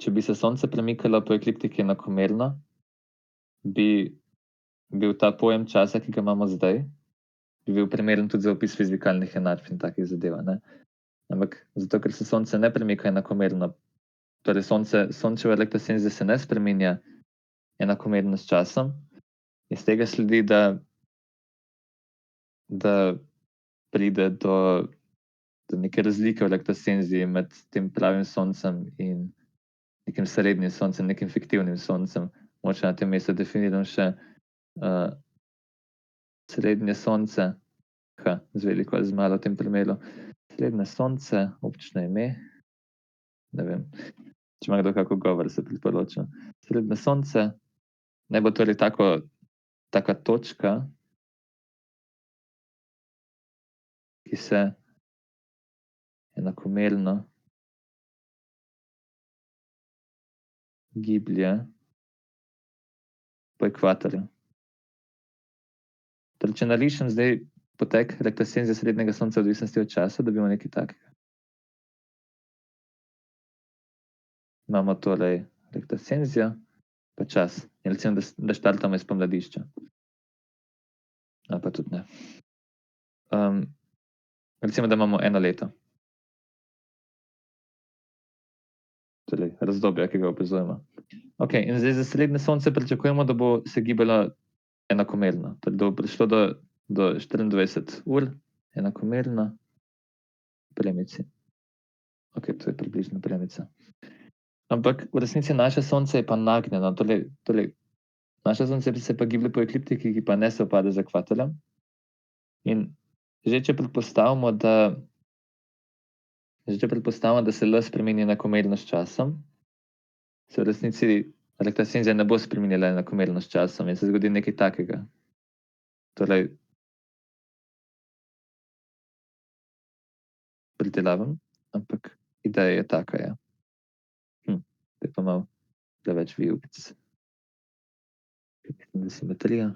če bi se Sonce premikalo po ekliptiki enakomerno, bi bil ta pojem časa, ki ga imamo zdaj, bi bil primeren tudi za opis fizikalnih enačb in takih zadev. Ampak zato, ker se Sonce ne premika enakomerno, torej Sončeva rektascenzija se ne spreminja enakomerno s časom, iz tega sledi, da pride do neke razlike v rektascenziji med tem pravim Soncem in nekim srednjim Soncem, nekim fiktivnim Soncem. Mogoče na tem mestu definiram še srednje Sonce, z veliko ali z malo v tem primeru. Srednje Sonce, občno ime, ne vem, če ima kdo kako govor, se priporočam. Srednje Sonce, naj bo torej taka točka, ki se enakomerno giblje po ekvatorju. Torej, če narišem zdaj potek rektascenzije srednjega Sonca v odvisnosti od časa, dobimo nekaj takega. Imamo torej rektosenzija pa čas. In recimo, da štartamo iz pomladišča. Ali pa tudi ne. Recimo, da imamo 1 leto. Torej razdobje, ki ga opazujemo. Okej, in zdaj za srednje sonce pričakujemo, da bo se gibalo enakomerno. Torej, da bo prišlo do 24 ur enakomerno premici. Okej, to je približno premica. Ampak v resnici naše sonce je pa nagnjeno. Torej, naše sonce se pa giblje po ekliptiki, ki pa ne sovpada z ekvatorjem. In že če predpostavimo, da se L spremeni enakomerno s časom, se v resnici rektosenzija ne bo spremenila enakomerno s časom in se zgodi nekaj takega. Torej, pretiravam, ampak ideja je taka, ja. Zdaj pa malo preveč vijugic. Mislim, da simetrija.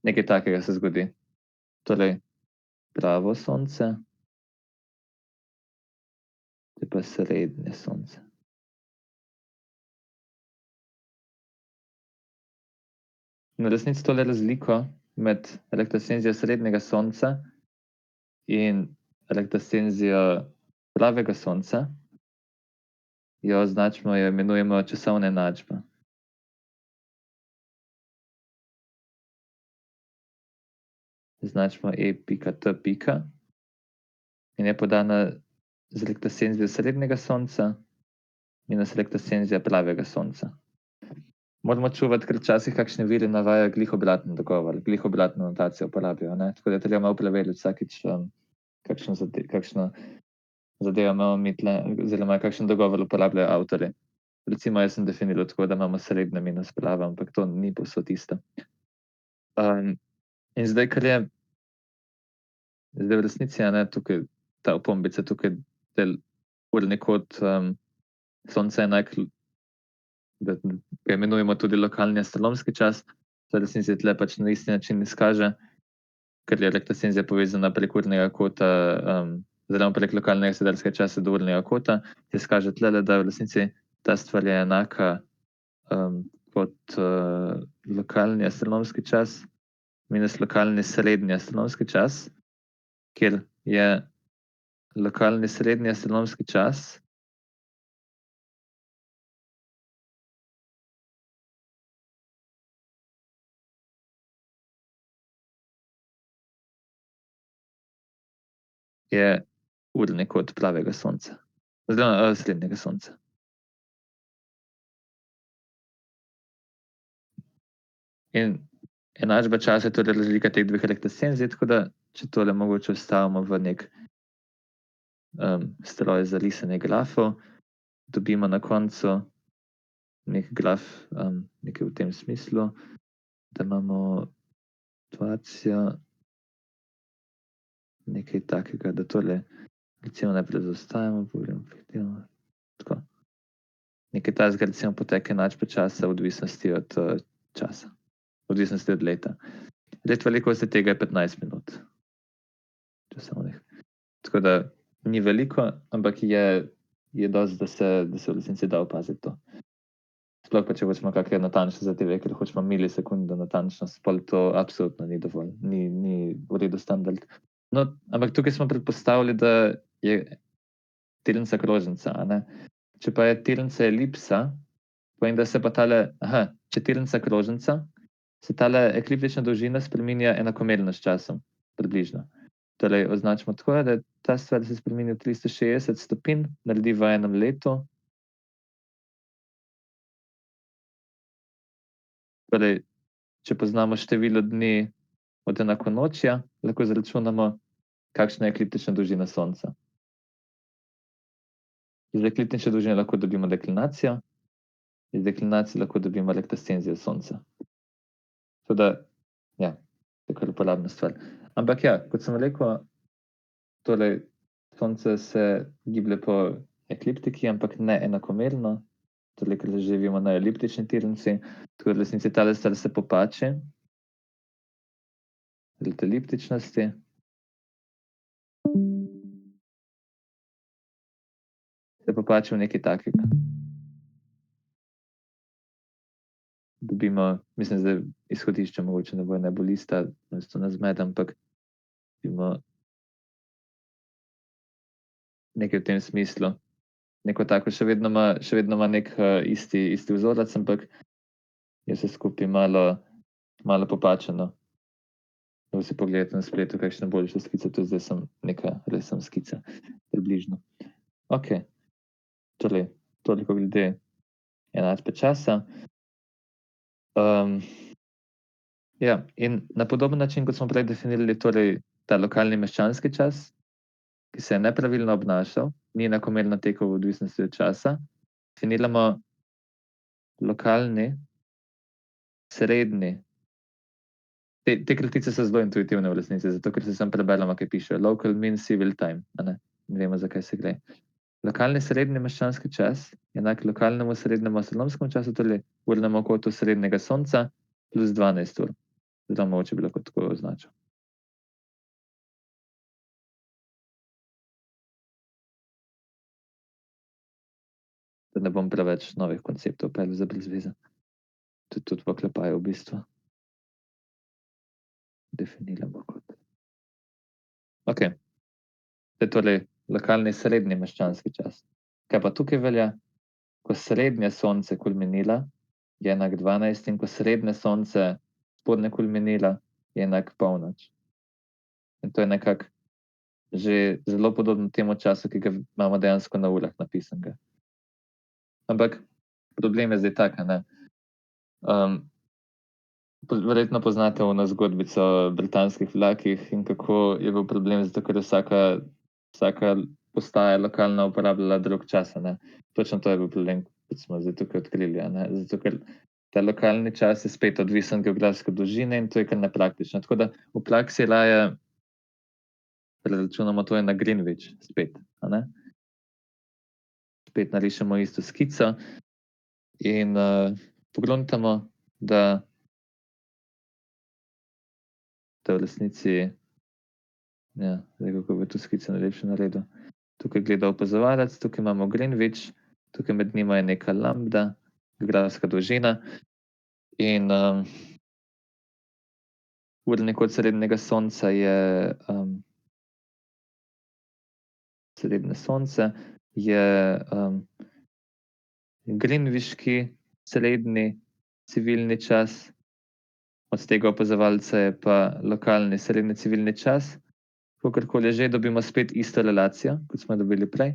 Nekaj takega se zgodi. Torej, pravo sonce, to je pa srednje sonce. In v resnici tole razliko med rektosenzijo srednjega sonca in rektosenzijo pravega sonca jo imenujemo časovna enačba. Označimo E pika T pika in je podana z rektosenzijo srednjega sonca minus rektosenzija pravega sonca. Moramo čuvati, ker včasih kakšni viri navajajo glih obraten dogovor, glih obratno notacijo uporabljajo, ne. Tako da je treba malo preveriti vsakič, kakšno zadevo imamo mi tule oziroma kakšen dogovor uporabljajo avtorji. Recimo jaz sem definiral tako, da imamo srednje minus pravo, ampak to ni povsod isto. In zdaj, zdaj v resnici, tukaj ta opombica tukaj, urni kot, sonca enak, da ga imenujemo tudi lokalni astronomski čas, se v resnici tule pač na isti način izkaže, ker je rektosenzija povezana prek urnega kota, oziroma prek lokalnega sedelskega časa do urnega kota, se izkaže tulele, da v resnici ta stvar je enaka, kot, lokalni astronomski čas minus lokalni srednji astronomski čas, kjer je lokalni srednji astronomski čas je urni kot pravega sonca oziroma, srednjega sonca. In enačba časa je torej razlika teh dveh rektosenzij, tako da če tole mogoče vstavimo v neki, stroj za risanje grafov, dobimo na koncu neki graf, nekaj v tem smislu, da imamo situacijo nekaj takega, da tole recimo najprej zaustavimo, pogledamo tako. Nekaj takega, recimo potek enačbe časa v odvisnosti od, časa, v odvisnosti od leta. Let velikosti tega je 15 minut časovnih. Tako da ni veliko, ampak je dosti, da se v resnici da opaziti to. Sploh pa, če hočemo kake natančne zadeve, ker hočemo milisekundo natančnost, pol to absolutno ni dovolj, ni v redu standard. No, ampak tukaj smo predpostavili, da je tirnica krožnica, a ne. Če pa je tirnica elipsa, pomeni, da se pa tale, če je tirnica krožnica, se tale ekliptična dolžina spreminja enakomerno s časom, približno. Torej označimo tako, da ta stvar se spreminja 360 stopinj, naredi v enem letu. Torej, če poznamo število dni od enakonočja, lahko izračunamo, kakšna je ekliptična dolžina sonca. Iz ekliptične dolžine lahko dobimo deklinacijo, iz deklinacije lahko dobimo rektosenzijo sonca. Tako da, ja, to je kar uporabna stvar. Ampak ja, kot sem rekel, torej sonce se giblje po ekliptiki, ampak ne enakomerno, torej ker živimo na eliptični tirnici, tako da v resnici tale stvar se popači zaradi eliptičnosti. popači v nekaj takega. Dobimo, mislim, zdaj izhodišče mogoče ne bo najbolj ista, to nas zmede, ampak dobimo nekaj v tem smislu. Neko tako, še vedno ima nek isti vzorec, ampak je vse skupaj malo popačeno. Lahko si pogledate na spletu, kakšne boljše skice, tudi zdaj sem neka res sem skica, približno. Okej, torej toliko glede enačbe časa. Ja, in na podoben način, kot smo prej definirali, torej ta lokalni meščanski čas, ki se je nepravilno obnašal, ni enakomerno tekel v odvisnosti od časa, definiramo lokalni, srednji. Te kratice so zelo intuitivne v resnici, zato ker si samo preberemo, kaj piše. Local mean civil time, a ne? Ne vemo, za kaj se gre. Lokalni srednji meščanski čas je enak lokalnemu srednjemu astronomskemu času, torej urnemu kotu srednjega sonca plus 12 ur. Zato mogoče bi lahko tako označil. Da ne bom preveč novih konceptov peljal za brez veze. Tudi v oklepaju v bistvu. Definiramo kot. Okej. To je torej lokalni srednji meščanski čas. Kaj pa tukaj velja? Ko srednje sonce kulminira, je enak 12, in ko srednje sonce spodnje kulminira, je enak polnoč. In to je nekako že zelo podobno temu času, ki ga imamo dejansko na urah napisanega. Ampak problem je zdaj tak, a ne. Verjetno poznate ono zgodbico o britanskih vlakih in kako je bil problem, zato ker je vsaka postaja lokalna uporabljala drug čas, a ne. Točno to je bil problem, kot smo zdaj tukaj odkrili, a ne. Zato ker ta lokalni čas je spet odvisen od geografske dolžine in to je kar nepraktično. Tako da v praksi raje preračunamo to na Greenwich spet, a ne. Spet narišemo isto skico in pogruntamo, da v resnici, ja, zdaj kako bi to skico najlepše naredil. Tukaj gleda opazovalec, tukaj imamo Greenwich, tukaj med njima je neka lambda, geografska dolžina in urni kot srednjega sonca je srednje sonce je greenwiški srednji civilni čas, od tega opazovalca je pa lokalni srednji civilni čas. Kakorkoli že, dobimo spet isto relacijo, kot smo dobili prej.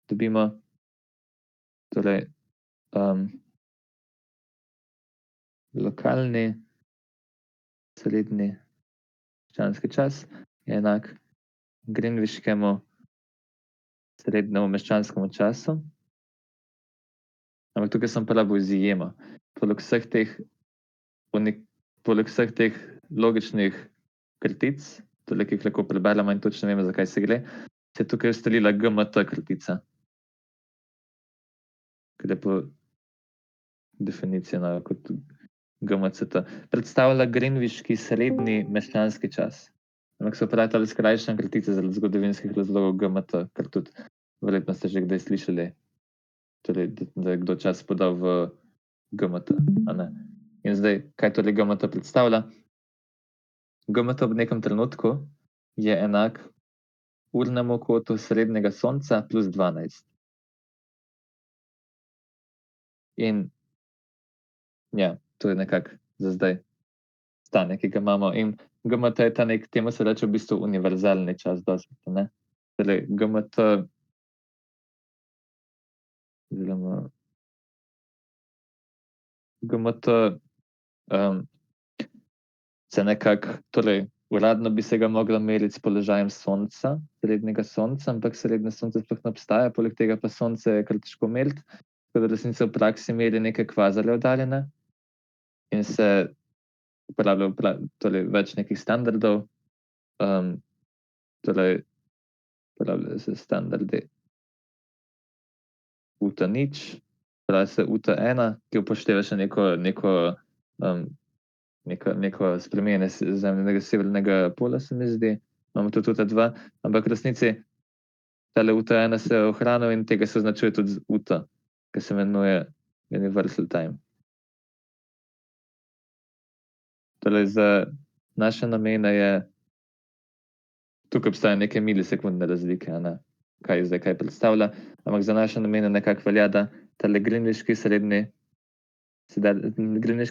Dobimo torej lokalni srednji meščanski čas je enak greenwiškemu srednjemu meščanskemu času. Ampak tukaj sem uporabil izjemo. Poleg vseh teh logičnih kratic, torej, ki jih lahko preberemo in točno vemo, za kaj se gre, se je tukaj ustalila GMT kratica. Ker je po definiciji kot GMCT. Predstavlja greenwiški srednji meščanski čas. Ampak se uporablja ali skrajšana kratica zaradi zgodovinskih razlogov GMT, kar tudi verjetno ste že kdaj slišali, torej, da je kdo čas podal v GMT, a ne. In zdaj, kaj torej GMT predstavlja? GMT v nekem trenutku je enak urnemu kotu srednjega sonca plus 12. In ja, to je nekako za zdaj stanje, ki ga imamo. In GMT je ta temu se reče v bistvu univerzalni čas dostikrat, a ne. Torej GMT oziroma GMT se nekako, torej uradno bi se ga moglo meriti s položajem sonca, srednjega sonca, ampak srednje sonce sploh ne obstaja, poleg tega pa sonce je kar težko meriti, tako da v resnici v praksi meri neke kvazarje oddaljene in se uporablja torej več nekih standardov, torej uporabljajo se standardi UT0, pravi se UT1, ki upošteva še neko spreminjanje zemljinega severnega pola, se mi zdi. Imamo tudi UT2, ampak v resnici tale UT1 se je ohranil in tega se označuje tudi z UT, ki se imenuje Universal Time. Torej za naše namene je tukaj obstajajo neke milisekundne razlike, a ne, kaj predstavlja, ampak za naše namene nekako velja, da tale greenwichki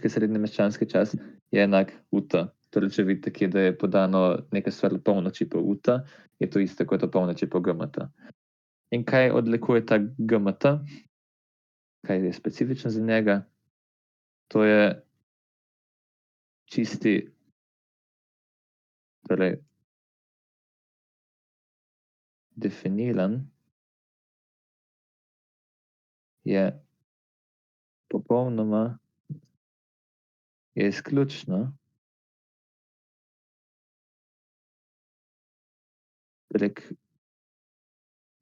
srednji meščanski čas je enak UT. Torej, če vidite kje, da je podano neka stvar ob polnoči po UT, je to isto kot ob polnoči po GMT. In kaj odlikuje ta GMT? Kaj je specifično za njega? To je čisti, torej definiran je popolnoma, je izključno prek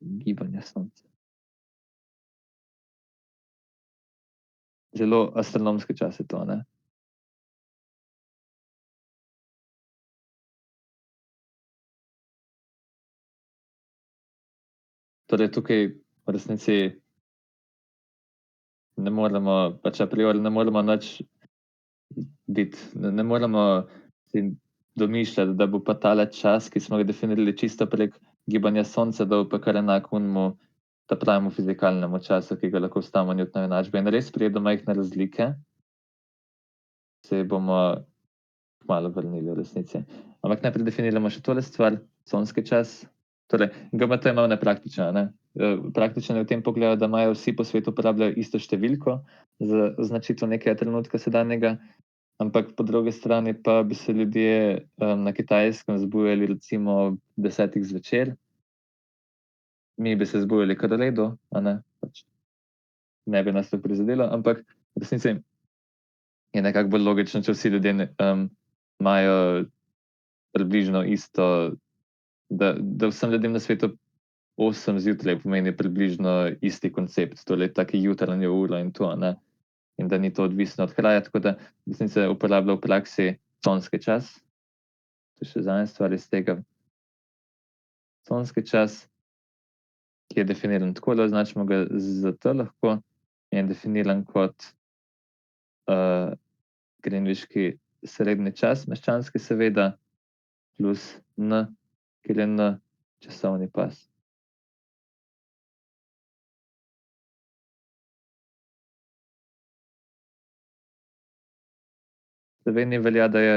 gibanja sonca. Zelo astronomski čas je to, ne? Torej tukaj v resnici ne moremo, pač a priori ne moremo nič biti, ne moremo si domišljati, da bo pa tale čas, ki smo ga definirali čisto prek gibanja sonca, da bo pa kar enak onemu ta pravemu fizikalnemu času, ki ga lahko vstavimo v Newtonove enačbe. In res pride do majhne razlike, se bomo kmalu vrnili v resnici. Ampak najprej definiramo še tole stvar, sonski čas. Torej, GMT je malo nepraktičen, ne? Praktičen je v tem pogledu, da imajo vsi po svetu uporabljajo isto številko za označitev nekega trenutka sedanjega, ampak po drugi strani pa bi se ljudje na Kitajskem zbujali recimo ob 10 zvečer. Mi bi se zbujali kar v redu, a ne, pač ne bi nas to prizadelo, ampak v resnici je nekako bolj logično, če vsi ljudje imajo približno isto, da vsem ljudem na svetu 8 zjutraj pomeni približno isti koncept, torej taki jutranjo uro in to, ne. In da ni to odvisno od kraja, tako da v resnici se uporablja v praksi conski čas. To je še zadnja stvar iz tega. Conski čas, ki je definiran takole, označimo ga z T lahko, je definiran kot greenwichki srednji čas, meščanski seveda, plus N, kjer je N časovni pas. V Sloveniji velja, da je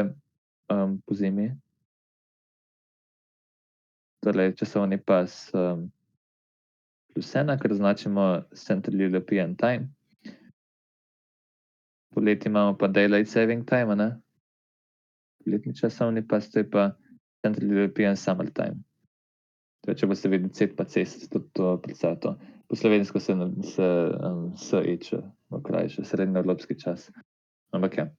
pozimi. Torej časovni pas plus 1, kar označimo Central European Time. Poleti imamo pa Daylight Saving Time, a ne. Poletni časovni pas, to je pa Central European Summer Time. Torej, če boste videli C pa cest, tudi to predstavlja to. Po slovensko se SEČ okrajša, srednjeevropski čas. Ampak ja,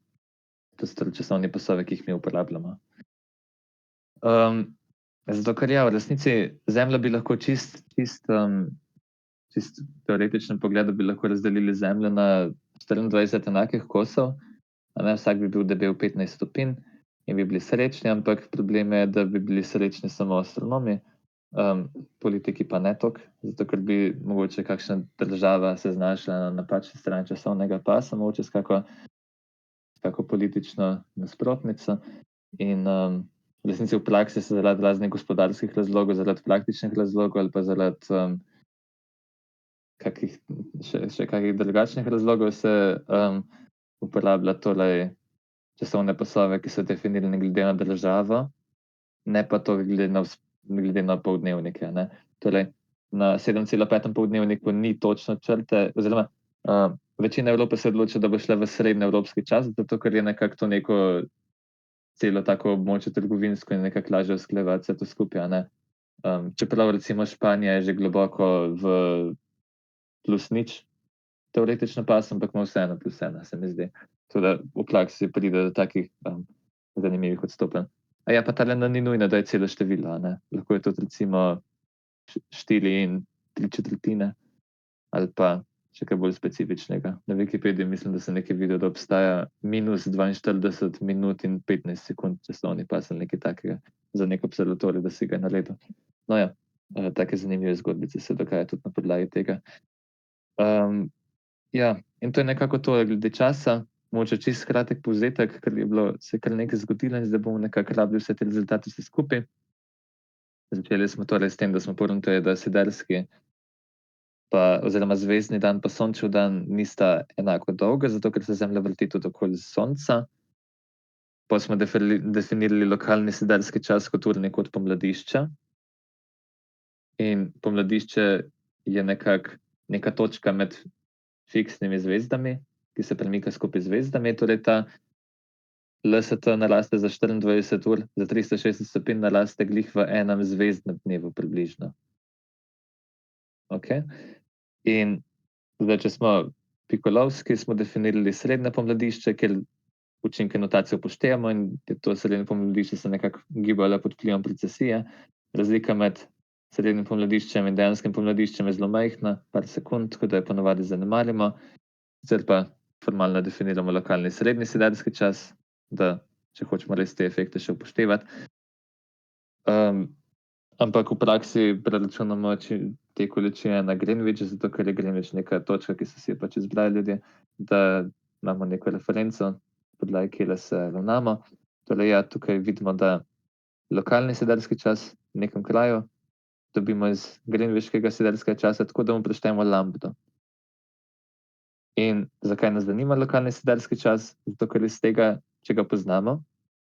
to so torej časovni pasovi, ki jih mi uporabljamo. Zato ker ja, v resnici Zemljo bi lahko čisto teoretičnem pogledu bi lahko razdelili Zemljo na 24 enakih kosov, a ne, vsak bi bil debel 15 stopinj in bi bili srečni, ampak problem je, da bi bili srečni samo astronomi, politiki pa ne toliko, zato ker bi mogoče kakšna država se znašla na napačni strani časovnega pasa, mogoče s kako politično nasprotnico. In v resnici v praksi se zaradi raznih gospodarskih razlogov, zaradi praktičnih razlogov ali pa zaradi še kakih drugačnih razlogov se uporablja torej časovne pasove, ki so definirane glede na državo, ne pa to glede na poldnevnike, ne. Torej na 7,5 poldnevniku ni točno črte, oziroma večina Evrope se odloči, da bo šla v srednjeevropski čas, zato ker je nekako to neko celo tako območje trgovinsko in nekako lažje usklajevati vse to skupaj, a ne. Čeprav recimo Španija je že globoko v plus nič teoretično pas, ampak ima vseeno plus 1, se mi zdi. Tako da v praksi pride do takih zanimivih odstopanj. Ja, pa tale N ni nujno, da je celo število, a ne. Lahko je tudi recimo 4 in 3/4 ali pa še kaj bolj specifičnega. Na Wikipediji mislim, da sem nekaj videl, da obstaja -42 minut in 15 sekund časovni pas ali nekaj takega za neki observatorij, da si ga naredil. No ja, take zanimive zgodbice se dogajajo tudi na podlagi tega. Ja, in to je nekako to glede časa. Mogoče čisto kratek povzetek, ker je bilo se kar nekaj zgodilo in zdaj bomo nekako rabili vse te rezultate vse skupaj. Začeli smo torej s tem, da smo povedali, da siderski pa oziroma zvezdni dan pa sončev dan nista enako dolga, zato ker se Zemlja vrti tudi okoli Sonca. Pol smo definirali lokalni siderski čas kot urni kod pomladišča. In pomladišče je nekako neka točka med fiksnimi zvezdami, ki se premika skupaj z zvezdami, torej ta LST naraste za 24 ur, za 360 stopinj naraste glih v enem zvezdnem dnevu približno. Okej. In zdaj, če smo pikolovski, smo definirali srednje pomladišče, kjer učinke notacije upoštevamo in je to srednje pomladišče se nekako gibalo pod vplivom precesije. Razlika med srednjim pomladiščem in dejanskim pomladiščem je zelo majhna, par sekund, tako da jo ponavadi zanemarimo. Sicer pa formalno definiramo lokalni srednji siderski čas, da če hočemo res te efekte še upoštevati. Ampak v praksi preračunamo te količine na Greenwich, zato ker je Greenwich neka točka, ki so si jo pač izbrali ljudje, da imamo neko referenco, podlagi katere se ravnamo. Torej ja, tukaj vidimo, da lokalni siderski čas v nekem kraju dobimo iz greenwichkega siderskega časa, tako da mu prištejemo lambdo. In zakaj nas zanima lokalni siderski čas? Zato ker iz tega, če ga poznamo,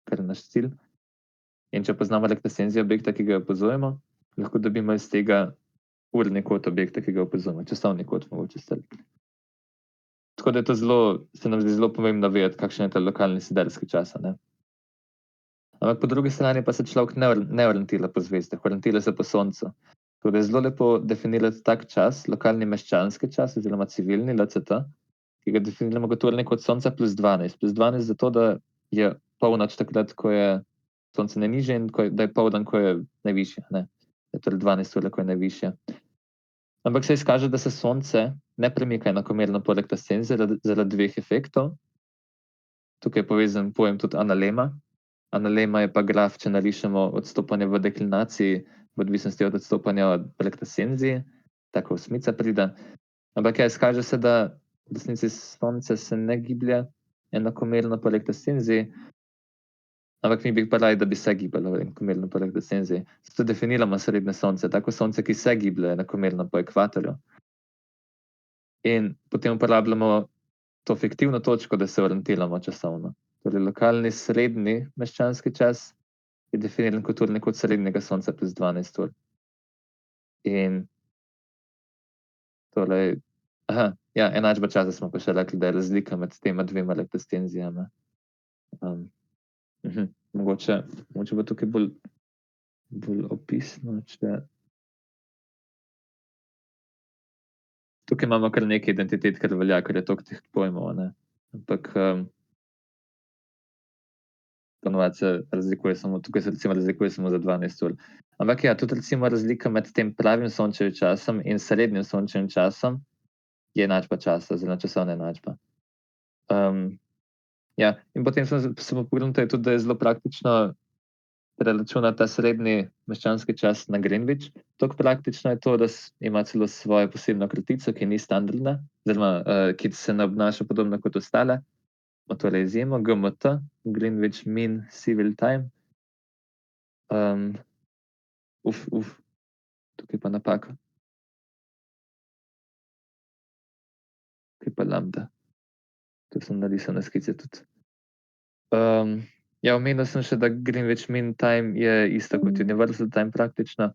kar je naš cilj, in če poznamo rektasenzijo objekta, ki ga opazujemo, lahko dobimo iz tega urni kod objekta, ki ga opazujemo, časovni kod mogoče ste rekli. Tako da je to se nam zdi zelo pomembno vedeti, kakšen je ta lokalni siderski čas, ne. Ampak po drugi strani pa se človek ne orientira po zvezdah, orientira se po soncu. Tako da je zelo lepo definirati tak čas, lokalni meščanski čas oziroma civilni LCT, ki ga definiramo kot urni kod sonca plus 12. Plus 12 zato, da je polnoč takrat, ko je sonce najnižje in da je poldan, ko je najvišje, ne. Je torej 12 ure, ko je najvišje. Ampak se izkaže, da se sonce ne premika enakomerno poleg rektasenze zaradi dveh efektov. Tukaj je povezan pojem tudi analema. Analema je pa graf, če narišemo odstopanje v deklinaciji v odvisnosti od odstopanja od rektasenziji, tako osmica pride. Ampak ja, izkaže se, da v resnici sonce se ne giblje enakomerno po rektasenziji, ampak mi bi pa radi, da bi se gibalo enakomerno po rektasenziji. Zato definiramo srednje sonce, tako sonce, ki se giblje enakomerno po ekvatorju. In potem uporabljamo to fiktivno točko, da se orientiramo časovno. Torej, lokalni srednji meščanski čas je definiran kot urni kod srednjega sonca plus 12 ur. In torej, enačba časa smo pa še rekli, da je razlika med tema dvema rektastenzijama. Mogoče bo tukaj bolj opisno, če... Tukaj imamo kar nekaj identitet, kar velja, ker je toliko teh pojmov, ne. Ampak ponovadi se razlikuje tukaj se recimo razlikuje samo za 12 ur. Ampak ja, tudi recimo razlika med tem pravim sončevim časom in srednjim sončevim časom je enačba časa oziroma časovna enačba. Ja, in potem smo pogledali tudi, da je zelo praktično preračunati ta srednji meščanski čas na Greenwich. Tako praktično je to, da ima celo svojo posebno kratico, ki ni standardna, oziroma ki se ne obnaša podobno kot ostale. Torej izjemo GMT, Greenwich Mean Civil Time. Tukaj pa napaka. Tukaj pa lambda. To sem narisal na skici tudi. Ja, omenil sem še, da Greenwich Mean Time je isto kot Universal Time praktično.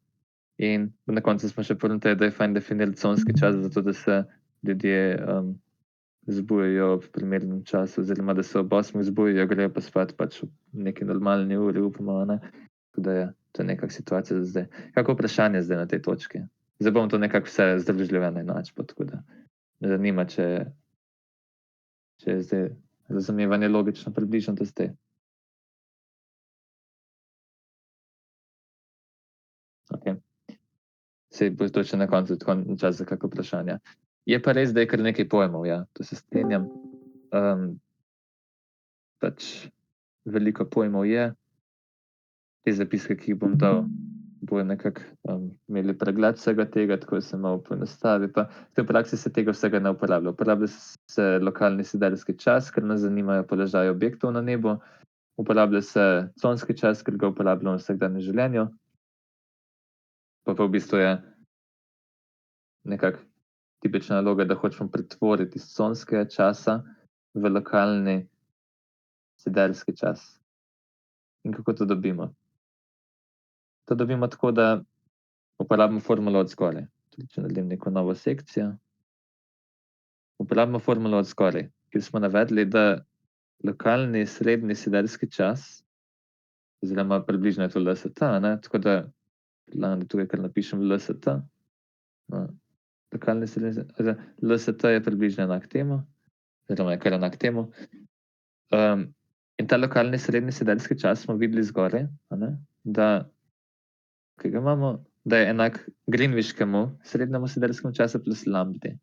In na koncu smo še povedali, da je fajn definirati conski čas, zato da se ljudje zbujajo ob primernem času, oziroma da se ob 8 zbujajo, grejo pa spat pač v neki normalni uri, upamo, ne. Tako da je to nekako situacija za zdaj. Kako vprašanje zdaj na tej točki? Zdaj bomo to nekako vse združili v eno enačbo, tako da me zanima, če je zdaj razumevanje logično približno do zdaj. Okej. Saj bo to še na koncu čas za kako vprašanja. Je pa res, da je kar nekaj pojmov, ja, to se strinjam. Pač veliko pojmov je. Te zapiske, ki jih bom dal, bojo nekako imeli pregled vsega tega, tako se malo poenostavi. Pa v praksi se tega vsega ne uporablja. Uporablja se lokalni siderski čas, ker nas zanimajo položaji objektov na nebu. Uporablja se conski čas, ker ga uporabljamo v vsakdanjem življenju. Pa v bistvu je nekako tipična naloga, da hočemo pretvoriti iz conskega časa v lokalni siderski čas. In kako to dobimo? To dobimo tako, da uporabimo formulo od zgoraj. Tudi če naredim neko novo sekcijo. Uporabimo formulo od zgoraj, kjer smo navedli, da lokalni srednji siderski čas, oziroma približno je to LST, tako da predlagam, da tukaj kar napišem LST. Lokalni srednji, LST je približno enak temu, oziroma je kar enak temu. In ta lokalni srednji siderski čas smo videli zgoraj, da kaj ga imamo, da je enak greenwichkemu srednjemu siderskemu času plus lambdi.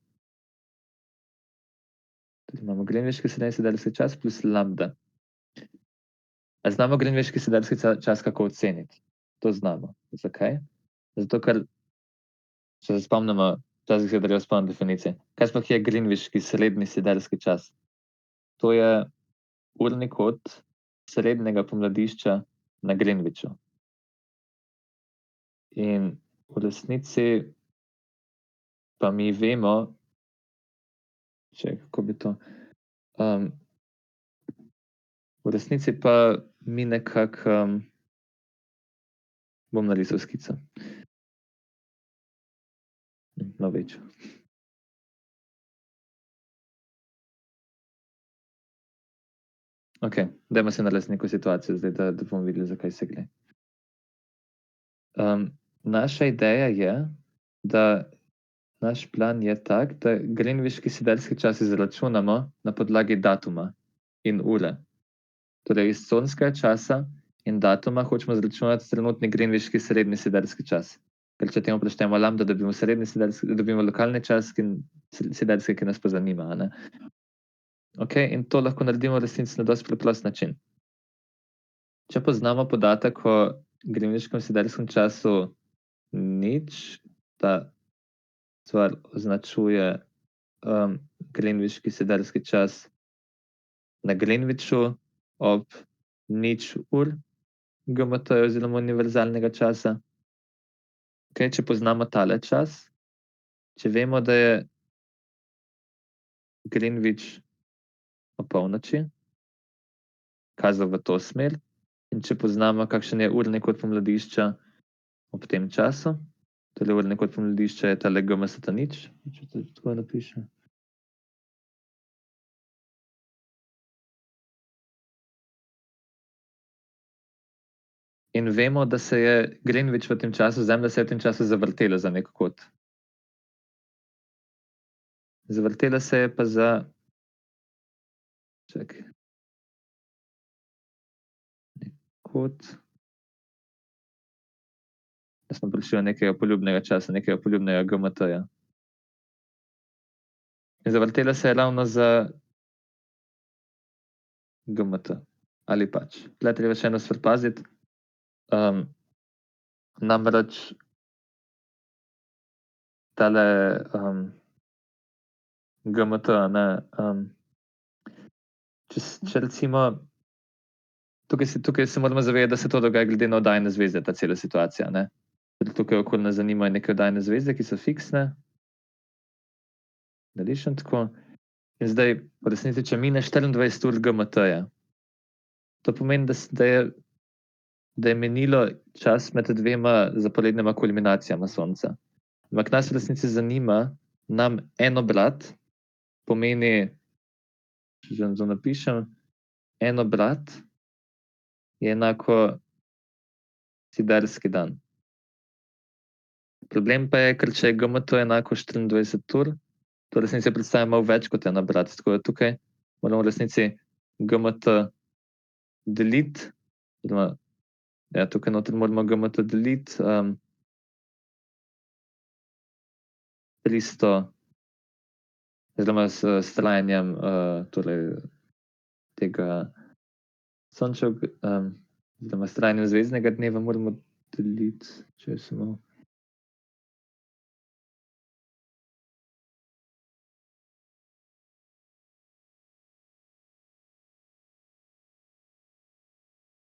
Tudi imamo greenwichki srednji siderski čas plus lambda. A znamo greenwichki siderski čas kako oceniti? To znamo. Zakaj? Zato, ker, če se spomnimo, včasih se treba spomniti definicije. Kaj sploh je greenwichki srednji siderski čas? To je urni kot srednjega pomladišča na Greenwichu. In v resnici pa mi vemo, kako bi to, v resnici pa mi nekako, bom narisal skico. Malo večjo. Okej, dajmo si narediti neko situacijo zdaj, da bomo videli, za kaj se gre. Naša ideja je, da naš plan je tak, da greenwichki siderski čas izračunamo na podlagi datuma in ure. Torej iz conskega časa in datuma hočemo izračunati trenutni greenwichki srednji siderski čas. Ker če temu preštejemo lambda, dobimo lokalni čas in siderski, ki nas pa zanima. Okej, in to lahko naredimo v resnici na dosti preprost način. Če poznamo podatek o greenwichkem siderskem času nič, ta stvar označuje greenwichki siderski čas na Greenwichu ob nič ur GMT oziroma univerzalnega časa. Okej, če poznamo tale čas, če vemo, da je Greenwich o polnoči, kazal v to smer, in če poznamo, kakšen je urni kot pomladišča ob tem času, torej urni kot pomladišča je tale GMST nič, če to tako napišem. In vemo, da se je Greenwich v tem času, Zemlja se je v tem času zavrtela za nek kot. Zavrtela se je pa za, kot, da smo prišli do nekega poljubnega časa, nekega poljubnega GMT-ja. In zavrtela se je ravno za GMT. Ali pač. Tule treba še eno stvar paziti. Namreč tale GMT, če recimo, tukaj se moramo zavedati, da se to dogaja glede na oddajne zvezde, ta cela situacija. Tukaj okoli nas zanimajo neke oddajne zvezde, ki so fiksne. Narišem tako. In zdaj, v resnici, če mine 24 ur GMT-ja, to pomeni, da je menilo čas med dvema zaporednima kulminacijama Sonca. Ampak nas v resnici zanima, nam en obrat pomeni, če to napišem, en obrat je enako siderski dan. Problem pa je, ker če je GMT enako 24 ur, to v resnici predstavlja malo več kot en obrat. Tako da tukaj moramo v resnici GMT deliti, oziroma tukaj noter moramo GMT deliti 300, oziroma s trajanjem torej tega oziroma s trajanjem zvezdnega dneva moramo deliti, če samo.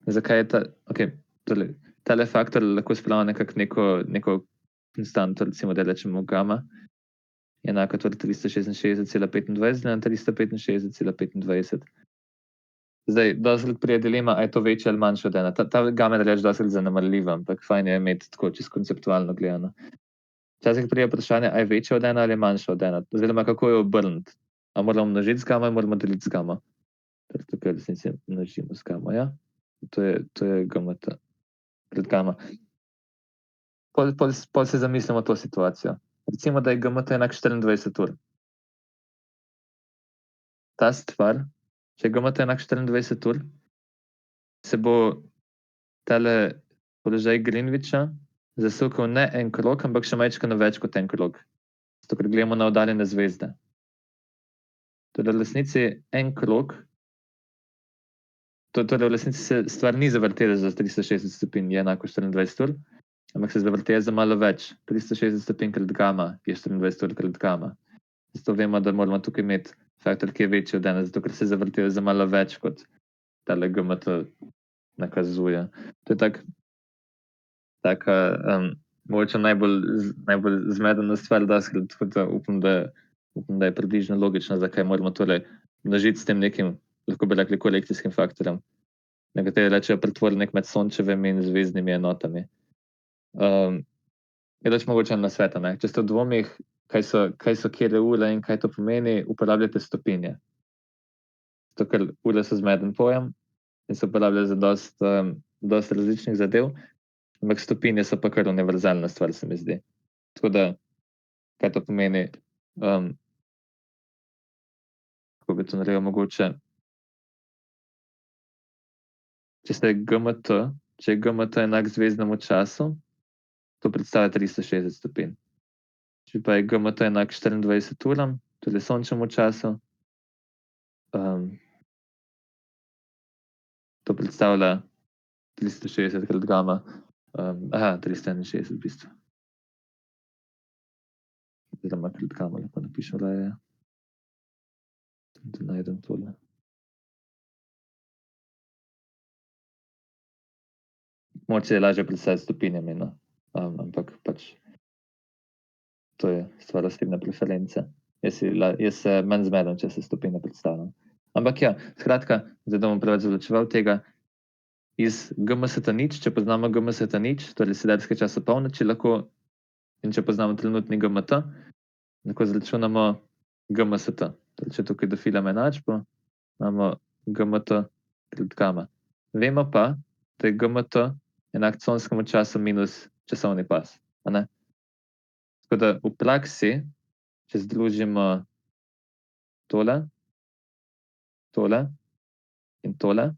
Zakaj je okej, tale faktor lahko spravimo nekako neko konstanto, recimo, da rečemo gama je enaka torej 366,25 na 365,25. Zdaj, dostikrat pride dilema, a je to večje ali manjše od ena. Ta gama je dostikrat zanemarljiva, ampak fajn je imeti tako čisto konceptualno gledano. Včasih pride vprašanje, a je večja od ena ali je manjša od ena, oziroma kako jo obrniti. A moramo množiti z gamo ali moramo deliti z gamo? Torej tukaj v resnici množimo z gamo, ja. To je GMT pred gama. Pol si zamislimo to situacijo. Recimo, da je GMT enak 24 ur. Ta stvar, če je GMT enak 24 ur, se bo tale položaj Greenwicha zasukal ne en krog, ampak še majčkeno več kot en krog. Zato, ker gledamo na oddaljene zvezde. Torej v resnici en krog, torej v resnici se stvar ni zavrtela za 360 stopinj, je enako 24 ur, ampak se zavrtela za malo več. 360 stopinj krat gama je 24 ur krat gama. Zato vemo, da moramo tukaj imeti faktor, ki je večji od ena, zato ker se zavrtela za malo več, kot tale GMT nakazuje. To je taka mogoče najbolj zmedena stvar, dostikrat, tako da upam, da je približno logično, zakaj moramo torej množiti s tem nekim, lahko bi rekli, korekcijskim faktorjem. Nekateri rečejo pretvornik med Sončevimi in zvezdnimi enotami. Je pač mogoče nasvet, ne. Če ste v dvomih, kaj so katere ure in kaj to pomeni, uporabljajte stopinje. Zato ker ure so zmeden pojem in se uporabljajo za dosti različnih zadev, ampak stopinje so pa kar univerzalna stvar, se mi zdi. Tako da, kaj to pomeni, kako bi to naredil, mogoče če je GMT enak zvezdnemu času, to predstavlja 360 stopinj. Če pa je GMT enak 24 uram, torej sončnemu času, to predstavlja 360 krat gama, 361 v bistvu. Oziroma krat gama lahko napišem raje. Da najdem tole. Mogoče je lažje predstaviti s stopinjami, no. Ampak pač to je stvar osebne preference. Jaz se manj zmedem, če se stopinje predstavljam. Ampak ja, skratka, zdaj ne bom preveč zavlačeval tega. Iz GMS-T0, če poznamo GMS-T0, torej siderski čas opolnoči lahko, in če poznamo trenutni GMT, lahko izračunamo GMS-T. Torej, če tukaj dofilam enačbo, imamo GMT krat gama. Vemo pa, da je GMT enak conskemu času minus časovni pas, a ne? Tako da v praksi, če združimo tole in tole,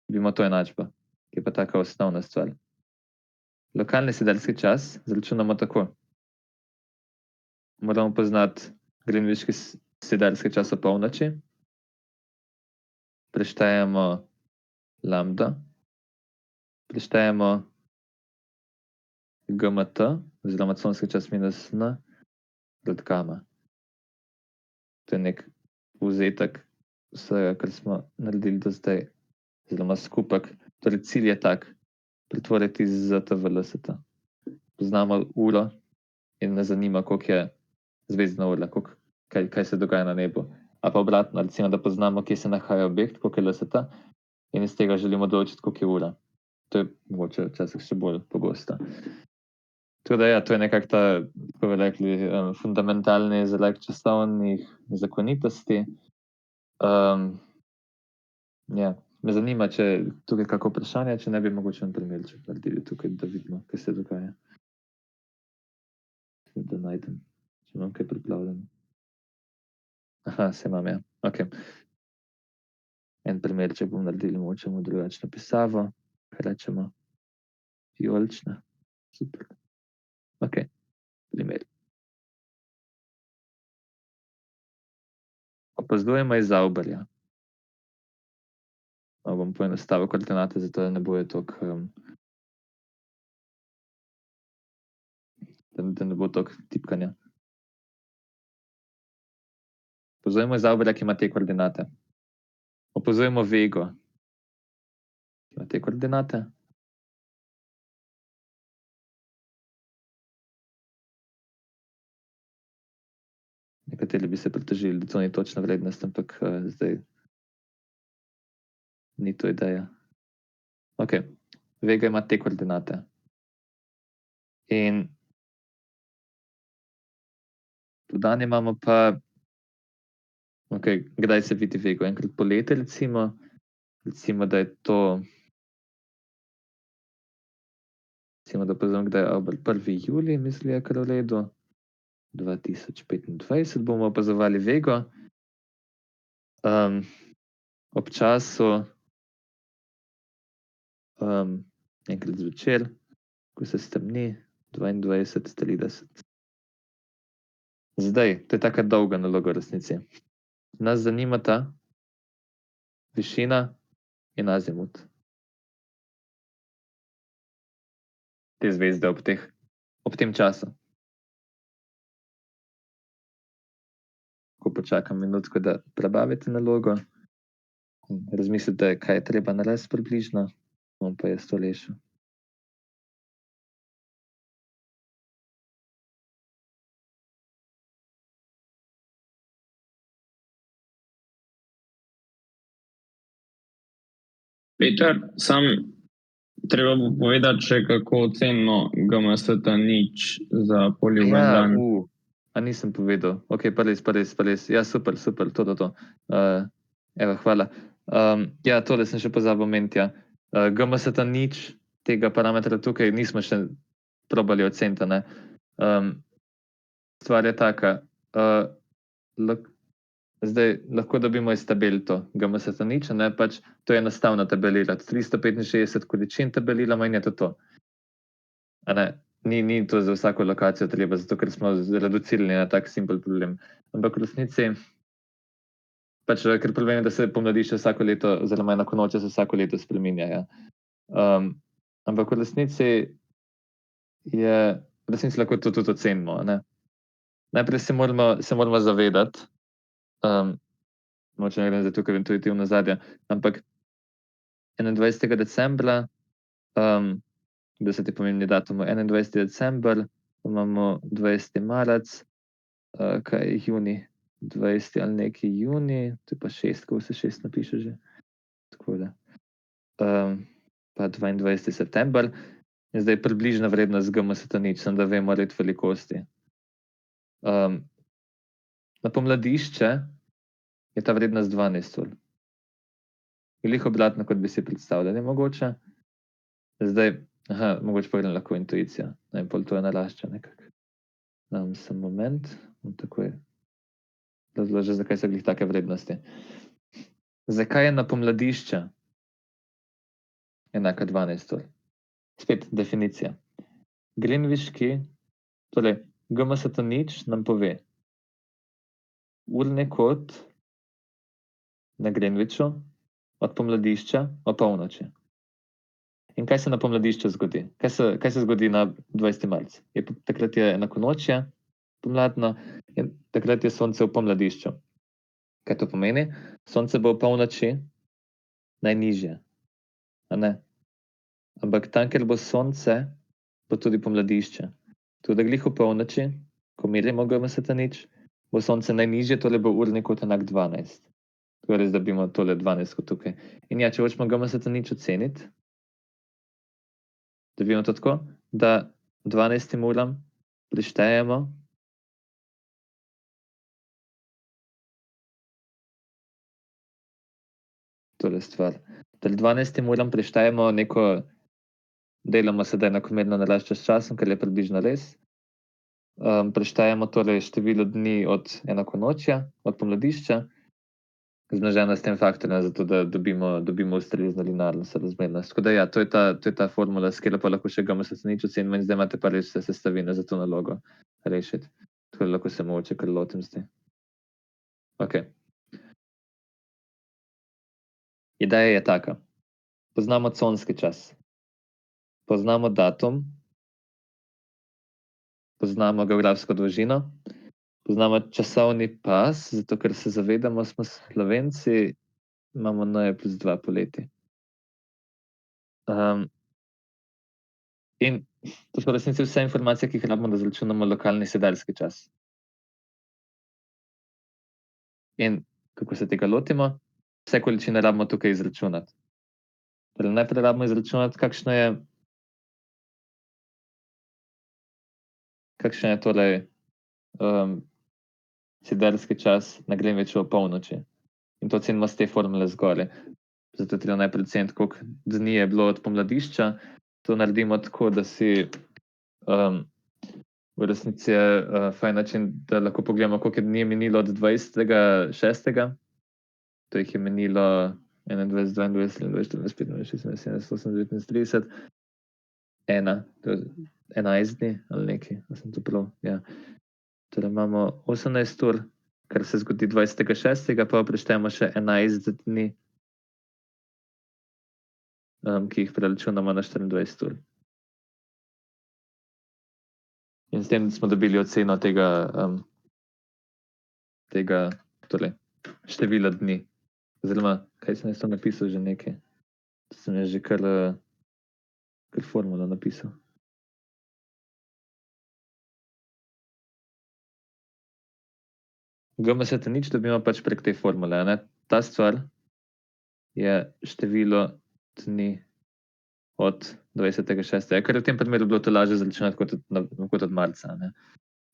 dobimo to enačbo, ki je pa taka osnovna stvar. Lokalni siderski čas izračunamo tako. Moramo poznati greenwiški siderski čas opolnoči, preštejemo lambda, preštejemo GMT oziroma conski čas minus n krat gama. To je neki povzetek vsega, kar smo naredili do zdaj, oziroma skupek. Torej cilj je tak, pretvoriti ZT v LST. Poznamo uro in nas zanima, koliko je zvezdna ura, kaj se dogaja na nebu. Ali pa obratno, recimo, da poznamo, kje se nahaja objekt, koliko je LST, in iz tega želimo določiti, koliko je ura. To je mogoče včasih še bolj pogosto. Tako da ja, to je nekako ta, kako bi rekli, fundamentalni izrek časovnih zakonitosti. Ja, me zanima, če je tukaj kako vprašanje, če ne bi mogoče en primerček naredili tukaj, da vidimo, kaj se dogaja. Da najdem, če imam kaj pripravljeno. Saj imam, ja, okej. En primerček bomo naredili, mogoče bomo drugače napisavo, kaj rečemo, vijolična, super. Okej, primer. Opazujemo iz Zauberja. Malo bom poenostavil koordinate, zato da ne bojo toliko da ne bo toliko tipkanja. Opazujemo izabra, ki ima te koordinate. Opazujemo Vego, ki ima te koordinate. Nekateri bi se pritožili, da to ni točna vrednost, ampak zdaj ni to ideja. Ok, Vega ima te koordinate. In dan imamo pa, ok, kdaj se vidi Vego? Enkrat poleti recimo, da je to, recimo, da opazujemo, kdaj je 1. julij, mislim, je kar v redu. 2025 bomo opazovali Vego. Ob času, enkrat zvečer, ko se stemni, 22:30. Zdaj, to je taka dolga naloga v resnici. Nas zanimata višina in azimut. Te zvezde ob tem času. Ko počakam minutko, da prebavite nalogo, razmislite, kaj je treba narediti približno, bom pa jaz to rešil. Peter, sam treba bo povedati še, kako ocenimo GMS-ta nič za poljuben dan. A nisem povedal. Ok, pa res. Ja, super, to. Evo, hvala. Ja, tole sem še pozabil omeniti, ja. GMS-ta nič, tega parametra tukaj nismo še probali oceniti, ne. Stvar je taka, zdaj lahko dobimo iz tabel to GMS-ta nič, ne, pač to je enostavno tabelirati. 365 količin tabeliramo in je to. A ne, ni to za vsako lokacijo treba, zato ker smo zreducirali na tak simpel problem. Ampak v resnici, pač ker problem je, da se pomladišče vsako leto, oziroma enakonočja se vsako leto spreminja, ja. Ampak v resnici lahko to tudi ocenimo, a ne. Najprej se moramo zavedati, mogoče ne grem zdaj tukaj v intuitivno ozadje, ampak 21. decembra, da so ti pomembni datumi, 21. december, imamo 20. marec, kaj je junij, 20. ali neki junij, to je pa 6, ko se 6 napiše že. Takole. Pa 22. september, in zdaj približna vrednost GMS-ta nič, samo da vemo red velikosti. Na pomladišče je ta vrednost 12 ur. Veliko obratno, kot bi si predstavljali mogoče. Zdaj, mogoče pa grem lahko intuicijo, ne vem, pol to je narašča nekako. Samo moment, bom takoj razložil, zakaj so glih take vrednosti. Zakaj je na pomladišče enaka 12 ur? Spet definicija. Greenwichki, torej GMS-ta nič nam pove urni kot na Greenwichu od pomladišča ob polnoči. In kaj se na pomladišču zgodi? Kaj se zgodi na 20. marec? Takrat je enakonočje pomladno in takrat je sonce v pomladišču. Kaj to pomeni? Sonce bo v polnoči najnižje, a ne? Ampak tam, kjer bo sonce, bo tudi pomladišče. Tudi glih v polnoči, ko merimo GMS-ta nič, bo sonce najnižje, torej bo urni kot enak 12. Torej dobimo tole 12 kot tukaj. In ja, če hočemo GMS-ta nič oceniti, dobimo to tako, da 12 uram prištejemo tole stvar. Torej 12 uram prištejemo neko, delamo sedaj enakomerno narašča s časom, kar je približno res. Prištejemo torej število dni od enakonočja, od pomladišča, zmnoženo s tem faktorjem, zato da dobimo ustrezno linearno sorazmernost. Tako da ja, to je ta formula, s katero pa lahko še GMS-ta nič ocenimo, in zdaj imate pa res vse sestavine za to nalogo rešiti. Tako da lahko se mogoče kar lotim zdaj. Ok. Ideja je taka. Poznamo conski čas. Poznamo datum poznamo geografsko dolžino, poznamo časovni pas, zato ker se zavedamo, smo Slovenci, imamo n+2 poleti. In to so v resnici vse informacije, ki jih rabimo, da izračunamo lokalni sedeljski čas. In kako se tega lotimo? Vse količine rabimo tukaj izračunati. Torej najprej rabimo izračunati, kakšen je torej sedeljski čas na Greenwichu ob polnoči. In to ocenimo s te formule zgoraj. Zato je treba najprej oceniti, koliko dni je bilo od pomladišča. To naredimo tako, da si v resnici je fajn način, da lahko pogledamo, koliko je dni minilo od 20.6. To jih je minilo 21, 22, 23, 24, 25, 26, 27, 28, 29, 30. To je 11 dni ali nekaj, a sem to prav, ja. Torej imamo 18 ur, kar se zgodi 20.6., pa preštejemo še 11 dni, ki jih preračunamo na 24 ur. In s tem smo dobili oceno tega torej števila dni. Oziroma, kaj sem jaz to napisal že nekaj? To sem jaz že kar formulo napisal. GMS-T0 dobimo pač prek te formule, a ne. Ta stvar je število dni od 20.6., ker je v tem primeru bilo to lažje izračunati kot od marca, a ne.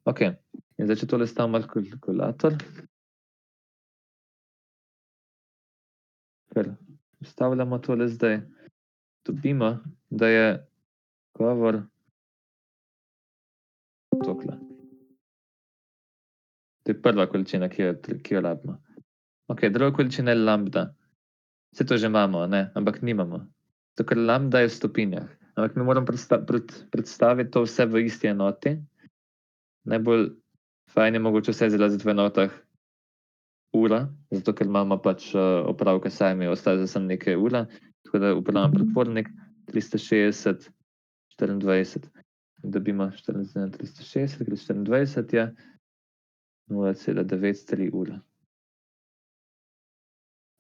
Okej, in zdaj, če tole stavimo v kalkulator, ker vstavljamo tole zdaj, dobimo, da je odgovor tokle. To je prva količina, ki jo rabimo. Okej, druga količina je lambda. Saj to že imamo, a ne, ampak nimamo. Zato ker lambda je v stopinjah. Ampak mi moramo predstaviti to vse v isti enoti. Najbolj fajn je mogoče vse izraziti v enotah ura, zato ker imamo pač opravka s sami, ostaja samo nekaj ura. Tako da uporabljam pretvornik 360, 24. Dobimo 360 krat 24 je 0,93 ure.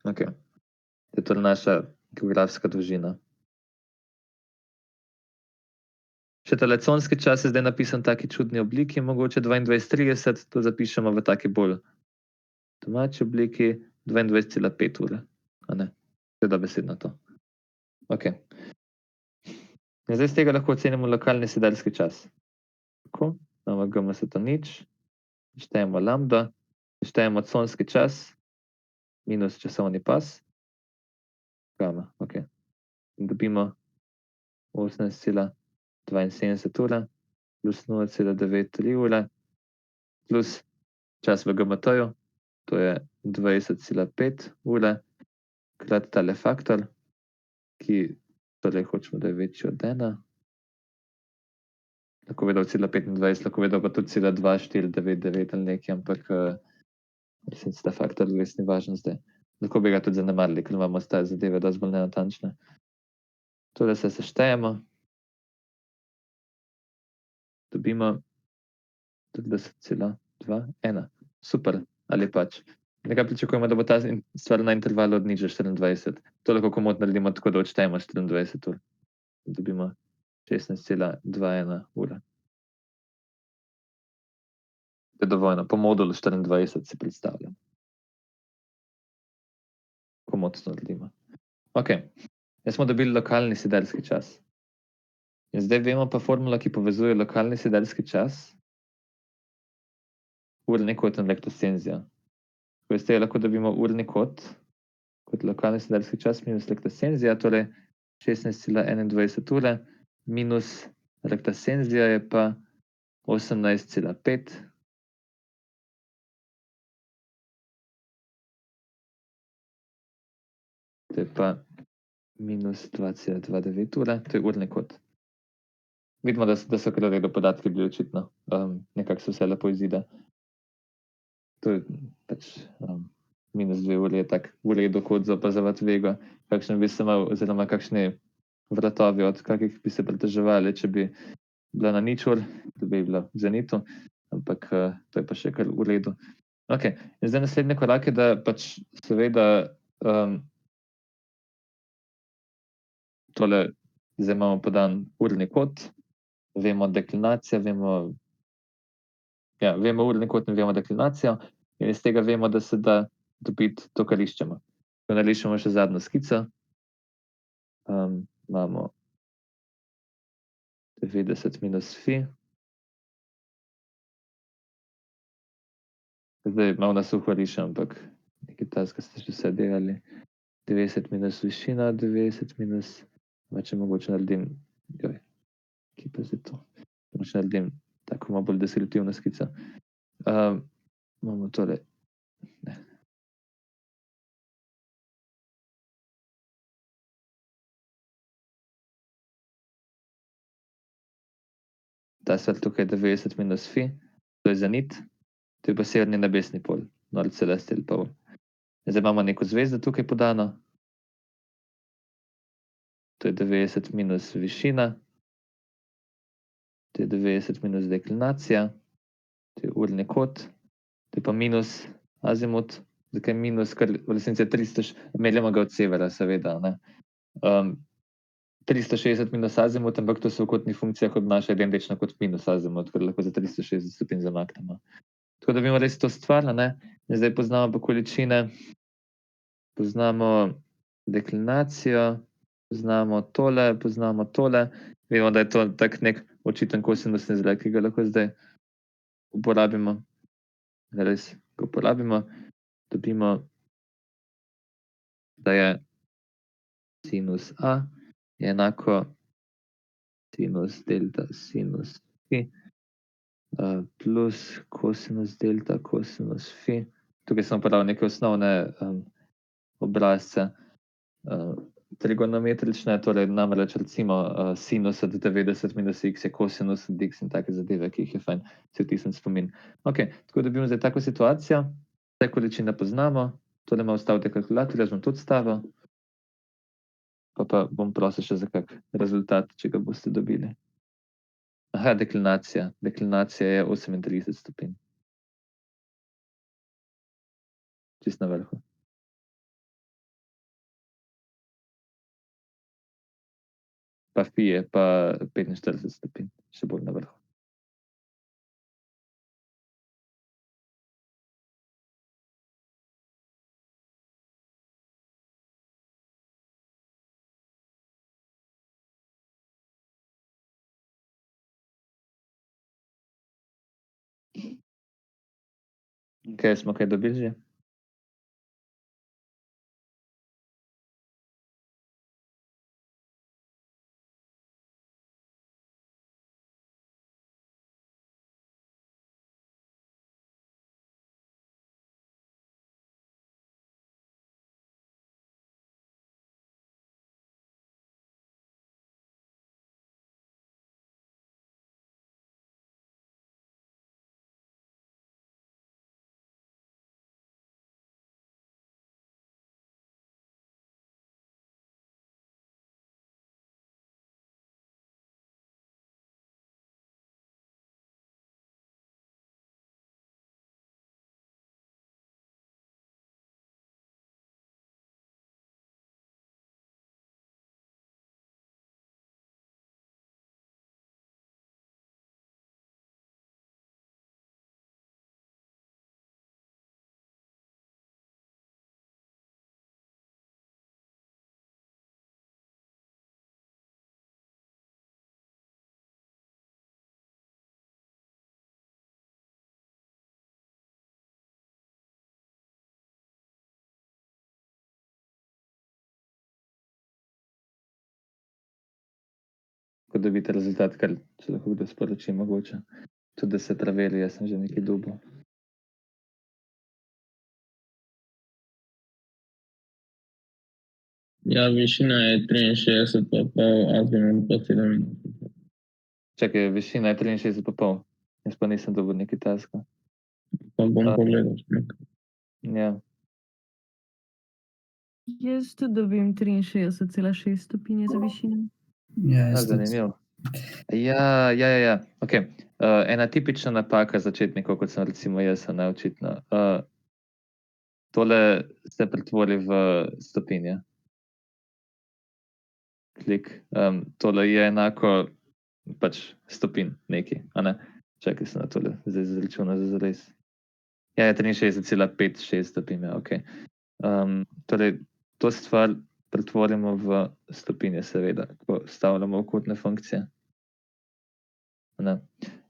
Okej. To je torej naša geografska dolžina. Še tale conski čas je zdaj napisan v taki čudni obliki, mogoče 22:30, to zapišemo v taki bolj domači obliki, 22,5 ure, a ne. To je dobesedno to. Okej. In zdaj iz tega lahko ocenimo lokalni sedeljski čas. Tako, imamo GMS-T0, štejemo lambda, štejemo conski čas minus časovni pas, gamma, okej. In dobimo 18,72 ure plus 0,93 ure plus čas v GMT-ju, to je 20,5 ure krat tale faktor, ki torej hočemo, da je večji od 1. Lahko bi dal 0,25, lahko bi dal pa tudi 0,2499 ali nekaj, ampak v resnici ta faktor res ni važen zdaj. Lahko bi ga tudi zanemarili, ker imamo te zadeve dosti bolj nenatančne. Tole se seštejemo. Dobimo 40,21. Super, ali pač. Nekaj pričakujemo, da bo ta stvar na intervalu od 0 do 24. To lahko komot naredimo tako, da odštejemo 24 ur. Dobimo 16,21 ure. To je dovoljno, po modulu 24 si predstavljam. Komot to naredimo. Okej, zdaj smo dobili lokalni sedeljski čas. In zdaj vemo pa formula, ki povezuje lokalni sedeljski čas, urni kot in lektosenzija. Ko iz tega lahko dobimo urni kot lokalni sedeljski čas minus lektosenzija, torej 16,21 ure minus lektosenzija je pa 18,5. To je pa minus 2,29 ure, to je urni kot. Vidimo, da so kar v redu podatki bili očitno. Nekako se vse lepo izide. To je pač minus 2 uri je tak v redu kot za opazovati vego. Kakšen bi se imel, oziroma kakšni vratovi, od kakih bi se pritoževali, če bi bila na 0 ur, da bi bila v zenitu, ampak to je pa še kar v redu. Okay. In zdaj naslednji korak je, da pač seveda tole, zdaj imamo podan urni kot, vemo deklinacijo, vemo urni kot in vemo deklinacijo in iz tega vemo, da se da dobiti to, kar iščemo. Ko narišemo še zadnjo skico, imamo 90 minus fi. Zdaj malo na suho rišem, ampak nekaj taska ste že vse delali. 90 minus višina, 90 minus, če mogoče naredim, kje pa zdaj to? Mogoče naredim tako malo bolj deskriptivno skico. Imamo tole, ne. Ta stvar tukaj je 90 minus fi, to je zenit, to je pa severni nebesni pol, North Celestial Pole. Zdaj imamo neko zvezdo tukaj podano, to je 90 minus višina, to je 90 minus deklinacija, to je urni kot, to je pa minus azimut. Zakaj minus, ker v resnici je 300, meljamo ga od severa, seveda, ne. 360 minus azimut, ampak to se v kotnih funkcijah obnaša identično kot minus azimut, ker lahko za 360 stopinj zamaknemo. Tako da vemo res to stvar, ne. In zdaj poznamo pa količine, poznamo deklinacijo, poznamo tole, vemo, da je to tak nek očiten kosinusni izgled, ki ga lahko zdaj uporabimo. Res ga uporabimo, dobimo, da je sinus A je enako sinus delta sinus fi plus kosinus delta kosinus fi. Tukaj sem uporabil neke osnovne obrazce trigonometrične, torej namreč recimo sinus od 90 minus x je kosinus od x in take zadeve, ki jih je fajn si vtisniti spomin. Ok, tako dobimo zdaj tako situacijo, vse količine poznamo, tole malo vstavite kalkulator, jaz bom tudi stavil. Pa bom prosil še za kak rezultat, če ga boste dobili. Aha, deklinacija. Deklinacija je 38 stopinj. Čisto na vrhu. Pa fi je pa 45 stopinj, še bolj na vrhu. Ok, smo kaj dobili že? Ko dobite rezultat, kar če lahko kdo sporoči mogoče. Tudi da se preveri, jaz sem že nekaj dobil. Ja, višina je 63,5, azimut pa 87. Čakaj, višina je 63,5. Jaz pa nisem dobil nekaj taska. Pa bom pogledal. Ja. Jaz tudi dobim 63,6 stopinje za višino. Ja, jaz tudi. Zanimivo. Ja. Okej. Ena tipična napaka začetnikov, kot sem recimo jaz, očitno. Tole se pretvori v stopinje. Klik. Tole je enako pač stopinj nekaj, a ne? Čakaj, sem na tole zdaj izračunal zares. Ja, je 63,56 stopinj, ja, okej. Torej, to stvar pretvorimo v stopinje, seveda, ko vstavljamo v kotne funkcije. A ne?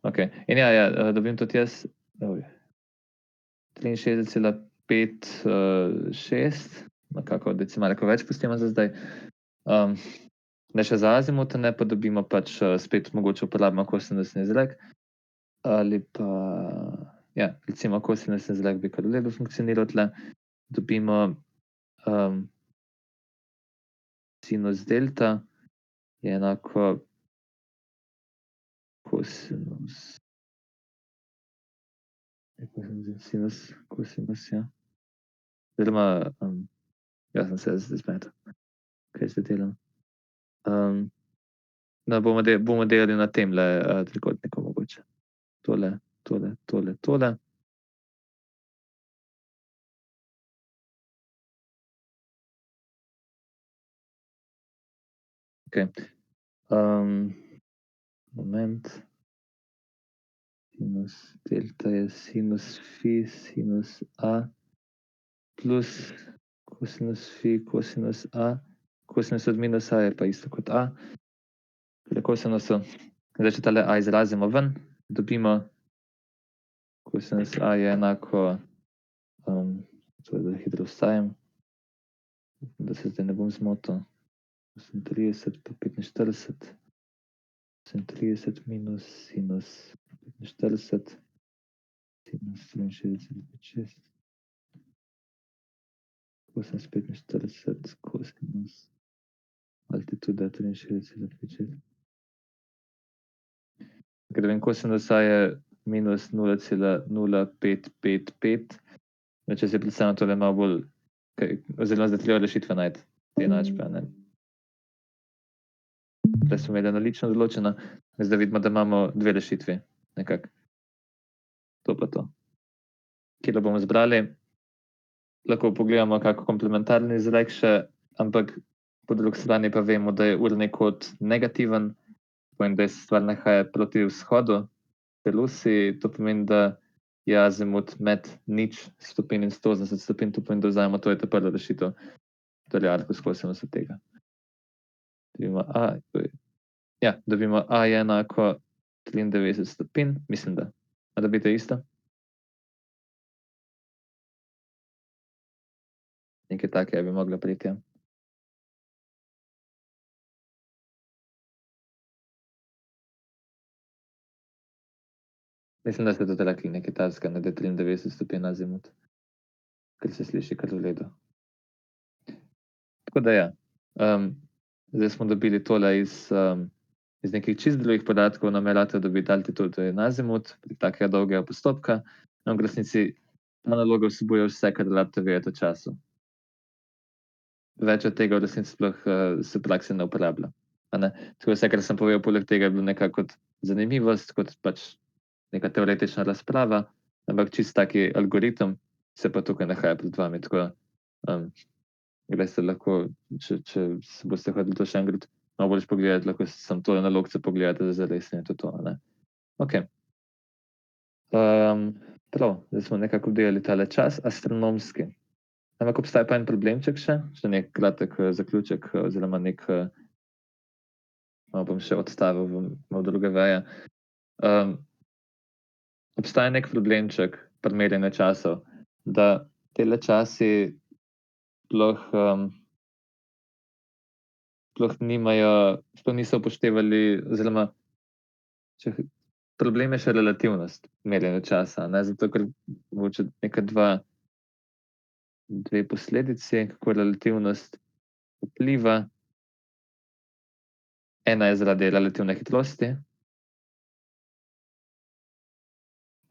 Okej. In ja, dobim tudi jaz 63,56, nekako decimalko več pustimo za zdaj. Da še za azimut, ne, pa dobimo pač spet mogoče uporabimo kosinusni izrek. Ali pa, ja, recimo kosinusni izrek bi kar v redu funkcioniral tle. Dobimo sinus delta je enako kosinus. Kosinus, ja. Oziroma, jaz sem se zdaj zmedel, kaj zdaj delam. Da bomo delali na temle trikotniku mogoče. Tole. Okej. Moment. Sinus delta je sinus fi sinus a plus kosinus fi kosinus a. Kosinus od minus a je pa isto kot a. Pri kosinusu, zdaj če tale a izrazimo ven, dobimo kosinus a je enako, da hitro vstavim, da se zdaj ne bom zmotil, 38 pa 45, 38 minus sinus 45, sinus 63,56, kosinus 45, kosinus altituda 63,56. Ker vem, kosinus a je minus 0,0555. Če si predstavljam tole malo bolj, oziroma zdaj treba rešitve najti, te enačbe, ne. Tukaj smo imeli eno lično določeno, zdaj vidimo, da imamo dve rešitvi, nekako. To pa to. Katero bomo izbrali? Lahko pogledamo kak komplementarni izrek še, ampak po drugi strani pa vemo, da je urni kot negativen, pomeni, da se stvar nahaja proti vzhodu pri lusi, to pomeni, da je azimut med 0 stopinj in 180 stopinj, to pomeni, da vzamemo, to je ta prva rešitev, torej arkus kosinusa tega. Dobimo dobimo a je enako 93 stopinj, mislim, da. A dobite isto? Nekaj takega bi moglo priti, ja. Mislim, da ste tudi rekli nekaj takega, da je 93 stopinj azimut, ker se sliši kar v redu. Tako da ja, zdaj smo dobili tole iz nekih čisto drugih podatkov, nam je ratalo dobiti altitudo in azimut pri takega dolgega postopka, v resnici ta naloga vsebuje vse, kar rabite vedeti o času. Več od tega v resnici sploh se v praksi ne uporablja, a ne. Tako vse, kar sem povedal, poleg tega je bilo nekako kot zanimivost, kot pač neka teoretična razprava, ampak čisto taki algoritem se pa tukaj nahaja pred vami, tako greste lahko, če se boste hoteli to še enkrat malo bolj pogledati, lahko samo tole nalogce pogledate, da zares in je to to, a ne. Okej. Prav, zdaj smo nekako obdelali tale čas astronomski. Ampak obstaja pa en problemček še neki kratek zaključek oziroma neki, malo bom še odstavil v malo druge veje. Obstaja neki problemček pri merjenju časov, da tile časi sploh niso upoštevali oziroma problem je še relativnost merjenja časa, ne, zato ker mogoče neka dve posledici, kako relativnost vpliva. Ena je zaradi relativne hitrosti.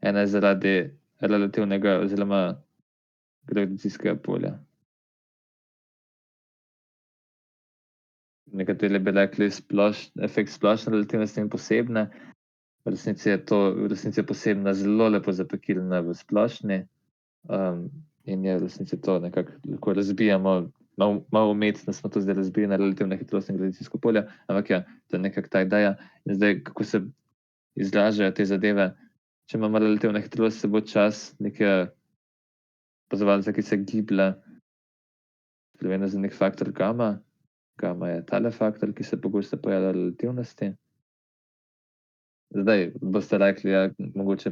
Ena je zaradi relativnega oziroma gravitacijskega polja. nekateri bi rekli efekt splošne relativnosti in posebne. V resnici je posebna zelo lepo zapakiljena v splošni, in je v resnici to nekako lahko razbijamo, malo umetno smo to zdaj razbili na relativne hitrosti in gravitacijsko polje, ampak ja, to je nekako ta ideja. In zdaj, kako se izražajo te zadeve, če imamo relativno hitrost, se bo čas nekega opazovalca, ki se giblje, spremenil za nek faktor gama. Gama je tale faktor, ki se pogosto pojavlja v relativnosti. Zdaj boste rekli, ja, mogoče,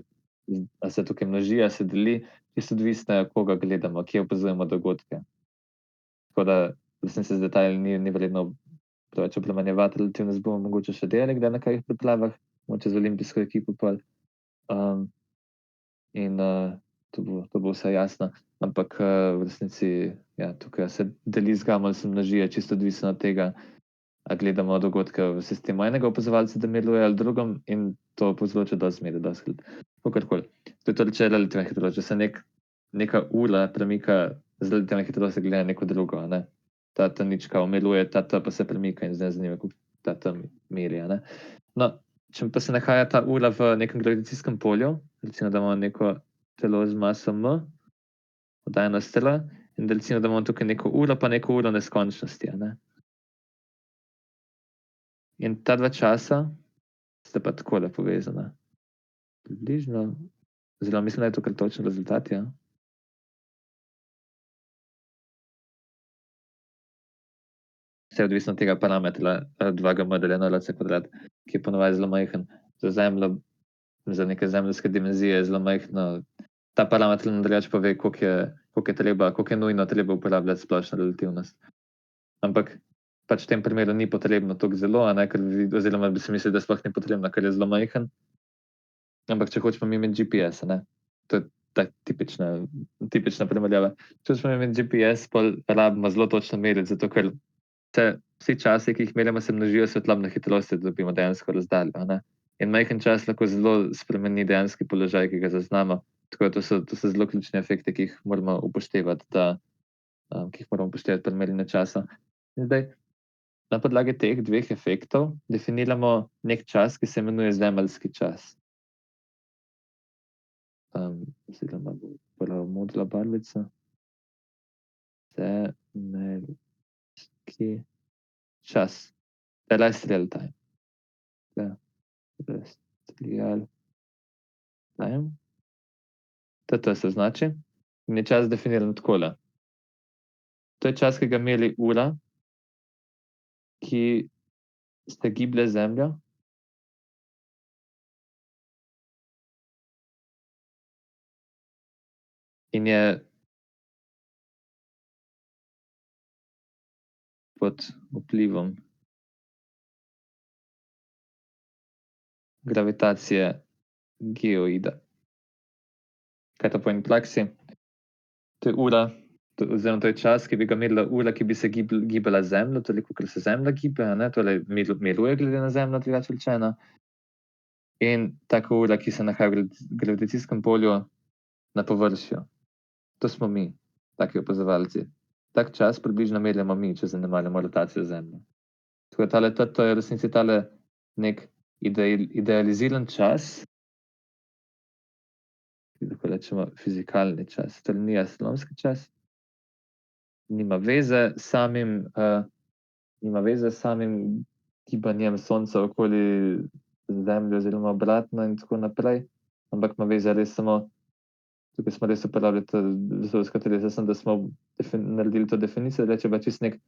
a se tukaj množi, a se deli, čisto odvisno je, koga gledamo, kje opazujemo dogodke. Tako da v resnici z detajli ni vredno preveč obremenjevati, relativnost bomo mogoče še delali kdaj na kakih pripravah, mogoče z olimpijsko ekipo pol. In to bo vse jasno. Ampak v resnici, ja, tukaj se deli z gamo ali se množi, je čisto odvisno od tega, a gledamo dogodke v sistemu enega opazovalca, da deluje, ali drugem, in to povzroča dosti zmede, dostikrat. Kakorkoli. To je torej, če je relativna hitrost. Če se neka ura premika z relativne hitrosti glede na neko drugo, ne. Ta nička omiluje, ta pa se premika in zdaj zanima, koliko ta tam meri, a ne. No, če pa se nahaja ta ura v nekem gravitacijskem polju, recimo, da imamo neko telo z maso m, oddajeno s tela, in da recimo, da imamo tukaj neko uro pa neko uro neskončnosti, a ne. In ta dva časa sta pa takole povezana. Približno, oziroma mislim, da je to kar točen rezultat, ja. Vse je odvisno od tega parametra, 2gm deljeno na c kvadrat, ki je po navadi zelo majhen. Za Zemljo, za neke zemeljske dimenzije je zelo majhno. Ta parameter nam drugače pove, koliko je nujno treba uporabljati splošno relativnost. Ampak pač v tem primeru ni potrebno toliko zelo, a ne, oziroma bi si mislili, da sploh ni potrebno, ker je zelo majhen. Ampak če hočemo mi imeti GPS, a ne, to je ta tipična primerjava. Če hočemo imeti GPS, pol rabimo zelo točno meriti, zato ker vsi časi, ki jih merimo, se množijo s svetlobno hitrostjo, da dobimo dejansko razdaljo, a ne. In majhen čas lahko zelo spremeni dejanski položaj, ki ga zaznamo. Tako da to so zelo ključni efekti, ki jih moramo upoštevati, pri merjenju časa. In zdaj, na podlagi teh dveh efektov definiramo nek čas, ki se imenuje zemeljski čas. Oziroma bo prva modra barvica. Zemeljski čas. Terrestrial time. Terrestrial time. TT se označi in je čas definiran takole. To je čas, ki ga meri ura, ki se giblje z Zemljo. In je pod vplivom gravitacije geoida. Kaj to pomeni v praksi? To je ura, oziroma to je čas, ki bi ga merila ura, ki bi se gibala z Zemljo, toliko, kolikor se Zemlja giblje, a ne, torej miruje glede na Zemljo, drugače rečeno. In taka ura, ki se nahaja v gravitacijskem polju na površju. To smo mi, taki opazovalci. Tak čas približno merimo mi, če zanemarimo rotacijo Zemlje. Tako da tale TT je v resnici tale neki idealiziran čas, lahko rečemo fizikalni čas, torej ni astronomski čas. Nima veze s samim gibanjem Sonca okoli Zemlje oziroma obratno in tako naprej, ampak ima veze res samo, tukaj smo res uporabljali da smo naredili to definicijo, da je pa čisto neki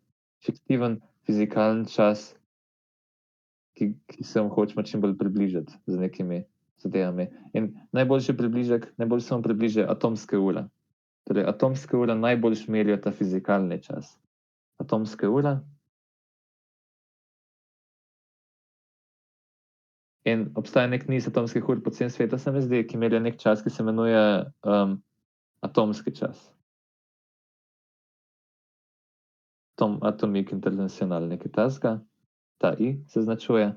fiktiven fizikalen čas, ki se mu hočemo čim bolj približati z nekimi zadevami. In najboljši se mu približa atomske ure. Torej, atomske ure najboljše merijo ta fizikalni čas. Atomske ure. In obstaja neki niz atomskih ur po celem svetu, se mi zdi, ki merijo neki čas, ki se imenuje atomski čas. Atomic International, nekaj takega. Ta I se označuje.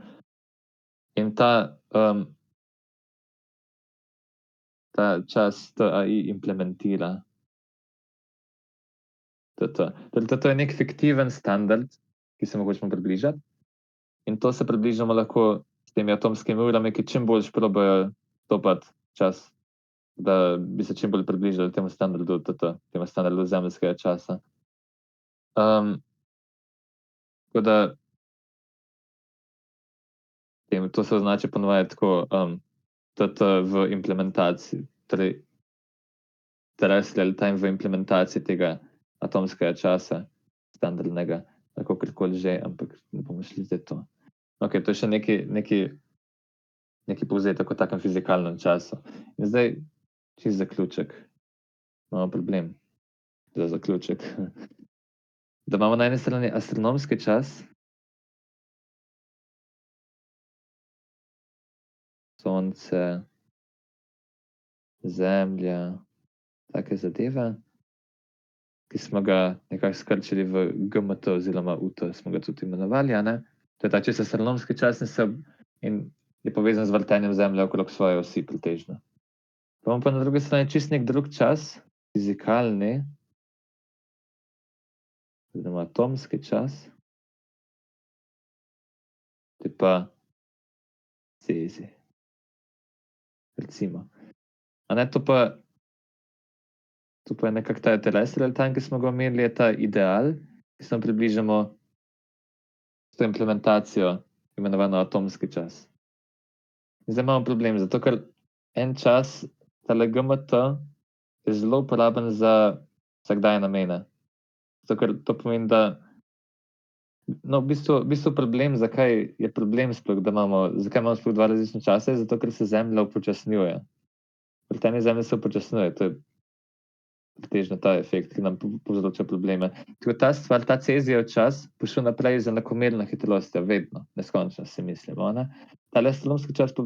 In ta čas TAI implementira TT. Torej, TT je neki fiktiven standard, ki se mu hočemo približati. In to se približamo lahko s temi atomskimi urami, ki čim bolj probajo stopati čas, da bi se čim bolj približali temu standardu temu standardu zemeljskega časa. Tako da to se označi ponovadi tako TT v implementaciji, torej terrestrial time v implementaciji tega atomskega časa standardnega, kakorkoli že, ampak ne bomo šli zdaj to. Ok, to je še neki povzetek o takem fizikalnem času. In zdaj čist zaključek. Imamo problem za zaključek. Da imamo na eni strani astronomski čas, Sonce, Zemlja, take zadeve, ki smo ga nekako skrčili v GMT oziroma UT, smo ga tudi imenovali, a ne? To je ta čisto astronomski čas in je povezan z vrtenjem Zemlje okrog svoje osi pretežno. Imamo pa na drugi strani čisto nek drug čas, fizikalni, oziroma atomski čas, to je pa Cezij. Recimo. A ne, to pa je nekako ta terrestrial time, ki smo ga omenili, je ta ideal, ki se mu približamo s to implementacijo, imenovano atomski čas. Zdaj imamo problem, zato ker en čas, tale GMT, je zelo uporaben za vsakdanje namene. Zato ker to pomeni, da v bistvu problem, zakaj je problem sploh, zakaj imamo sploh dva različna časa, je zato, ker se Zemlja upočasnjuje. Vrtenje Zemlje se upočasnjuje, to je pretežno ta efekt, ki nam povzroča probleme. Tako ta stvar, ta Cezijev čas, bo šel naprej z enakomerno hitrostjo, vedno, neskončno si mislimo, ne? Tale astronomski čas pa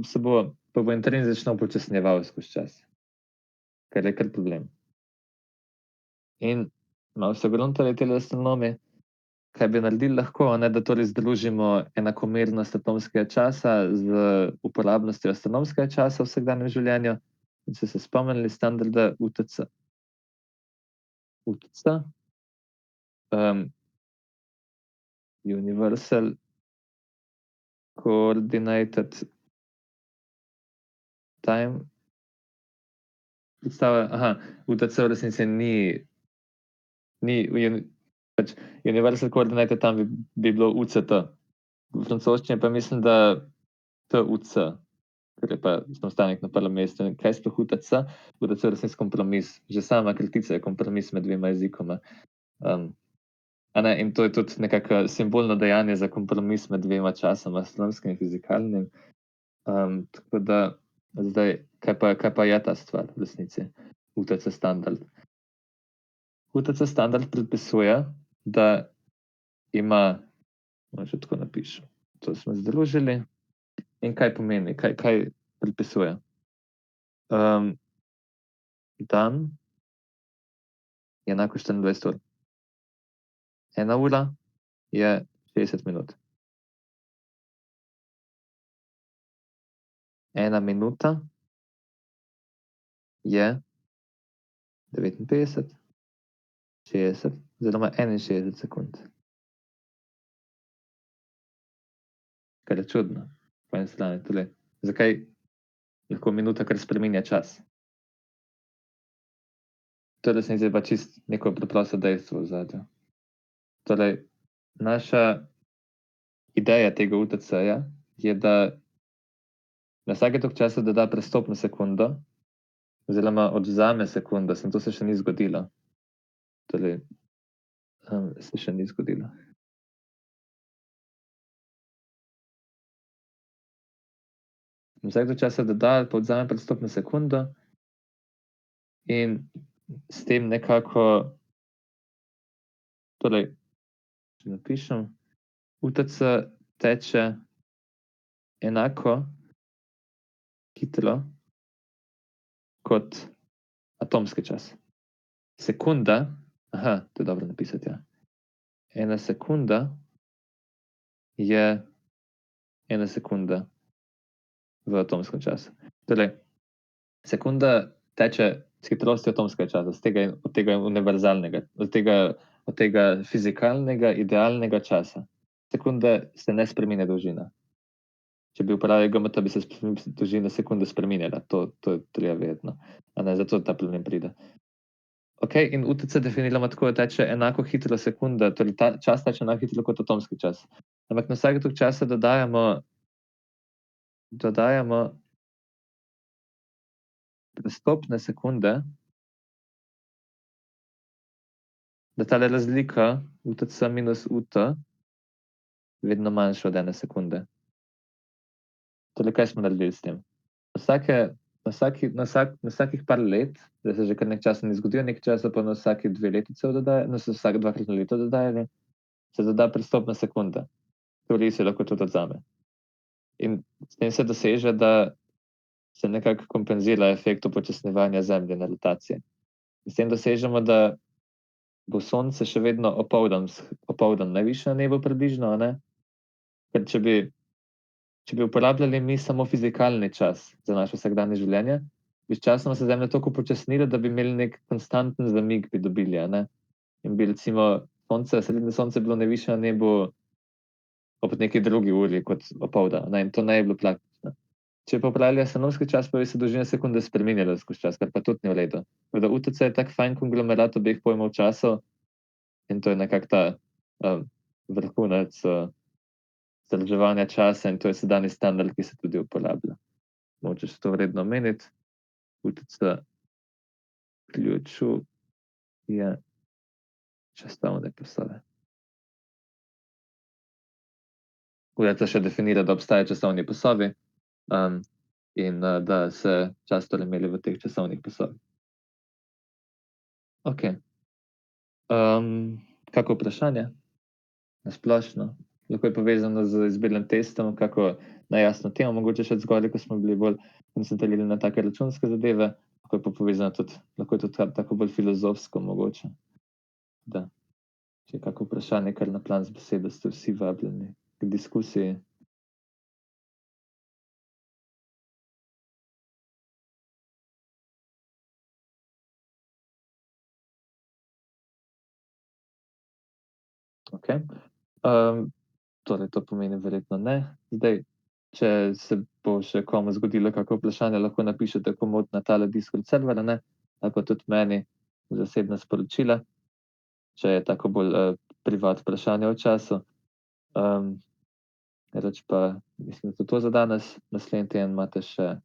bo intrinzično upočasnjeval skozi čas, kar je kar problem. In malo so gruntali tele astronomi, kaj bi naredili lahko, ne, da torej združimo enakomernost atomskega časa z uporabnostjo astronomskega časa v vsakdanjem življenju, in so se spomnili standarda UTC. UTC, Universal Coordinated Time. UTC v resnici ni pač Universal Coordinated Time bi bilo UCT. V francoščini pa mislim, da TUC, ker je pa samostalnik na prvem mestu. In kaj je sploh UTC? UTC je v resnici kompromis. Že sama kratica je kompromis med dvema jezikoma. In to je tudi nekako simbolno dejanje za kompromis med dvema časoma, astronomskim in fizikalnim. Tako da zdaj, kaj pa je ta stvar v resnici? UTC standard. UTC standard predpisuje, da ima, še tako napišem, to smo združili. In kaj pomeni, kaj predpisuje? Dan je enako 24 ur. 1 ura je 60 minut. 1 minuta je 59, 60 oziroma 61 sekund. Kar je čudno, po eni strani. Torej, zakaj lahko minuta kar spreminja čas? To je v resnici pa čisto neko preprosto dejstvo v ozadju. Torej, naša ideja tega UTC-ja je, da na vsake toliko časa doda prestopno sekundo oziroma odvzame sekundo, samo to se še ni zgodilo. Torej, se še ni zgodilo. Vsake toliko časa doda ali pa odvzame prestopno sekundo in s tem nekako, torej, če napišem, UTC teče enako hitro kot atomski čas. Sekunda, to je dobro napisati, ja. 1 sekunda je 1 sekunda v atomskem času. Torej, sekunda teče s hitrostjo atomskega časa, od tega univerzalnega, od tega fizikalnega, idealnega časa. sekunde se ne spreminja dolžina. Če bi uporabljali GMT, bi se dolžina sekunde spreminjala. To je treba vedeti. Zato ta problem pride. Ok, in UTC definiramo tako, da teče enako hitro sekunda, torej ta čas teče enako hitro kot atomski čas. Ampak na vsake toliko časa dodajamo prestopne sekunde, da tale razlika UTC minus UT vedno manjša od 1 sekunde. Torej, kaj smo naredili s tem? Na vsakih par let, da se že kar nekaj časa ne zgodijo, nekaj časa pa na vsake 2 leti se dodaja, se vsake 2-krat na leto dodajali, se doda prestopna sekunda. Teoriji se lahko tudi odzame. In s tem se doseže, da se nekako kompenzira efekt upočasnjevanja Zemlje na rotacije. In s tem dosežemo, da bo Sonce še vedno opoldan najvišje na nebu približno, ne? Ker če bi uporabljali mi samo fizikalni čas za naše vsakdanje življenje, bi sčasoma se Zemlja toliko upočasnila, da bi imeli nek konstanten zamik bi dobili, ne? In bi recimo srednje Sonce bilo najvišje na nebu ob neki drugi uri kot opoldan, ne? In to ne je bilo praktično. Če pa uporabljali astronomski čas, pa bi se dolžina sekunde spreminjala skozi čas, kar pa tudi ni v redu. Tako da UTC je tak fajn konglomerat obeh pojmov časov in to je nekako ta vrhunec zadrževanja časa in to je sedanji standard, ki se tudi uporablja. Mogoče se to vredno omeniti. UTC vključuje časovne pasove. UTC še definira, da obstaja časovni pasovi in da se čas torej meri v teh časovnih pasovih. Ok. Kako vprašanje? Na splošno? Lahko je povezano z izbirnim testom, kako najjasno temo, mogoče še zgoraj, ko smo bili bolj koncentrirani na take računske zadeve, lahko je pa povezano tudi, lahko je tudi tako bolj filozofsko mogoče. Da, če je kako vprašanje, kar na plan z besedo, ste vsi vabljeni k diskusiji. Ok. Torej, to pomeni verjetno ne. Zdaj, če se bo še komu zgodilo kako vprašanje, lahko napišete komot na tale Discord server, ne? Ali pa tudi meni v zasebna sporočila, če je tako bolj privat vprašanje o času. Reč pa, mislim, da to za danes. Naslednji teden imate še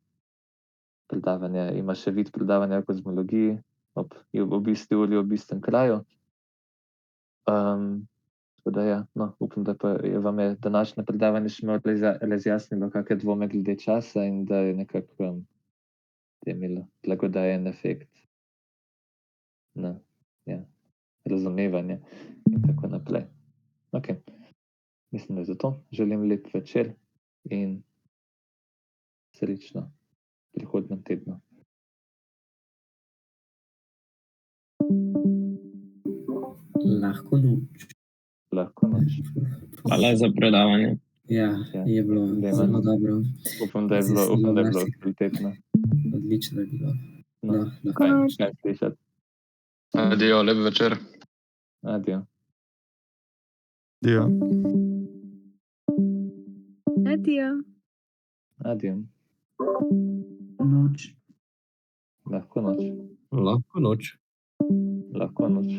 predavanje, ima še vid predavanja o kozmologiji ob isti uri, ob istem kraju. Tako da ja, no, upam, da pa vam je današnje predavanje še malo razjasnilo kakšne dvome glede časa in da je nekako imelo blagodajen efekt na razumevanje in tako naprej. Ok, mislim, da je za to. Želim lep večer in srečno v prihodnjem tednu. Lahko noč. Lahko noč. Hvala za predavanje. Ja, je bilo zelo dobro. Upam, da je bilo kvalitetno. Odlično je bilo. No, kaj slišati. Adijo, lep večer. Adijo. Adijo. Adijo. Adijo. Noč. Lahko noč. Lahko noč. Lahko noč.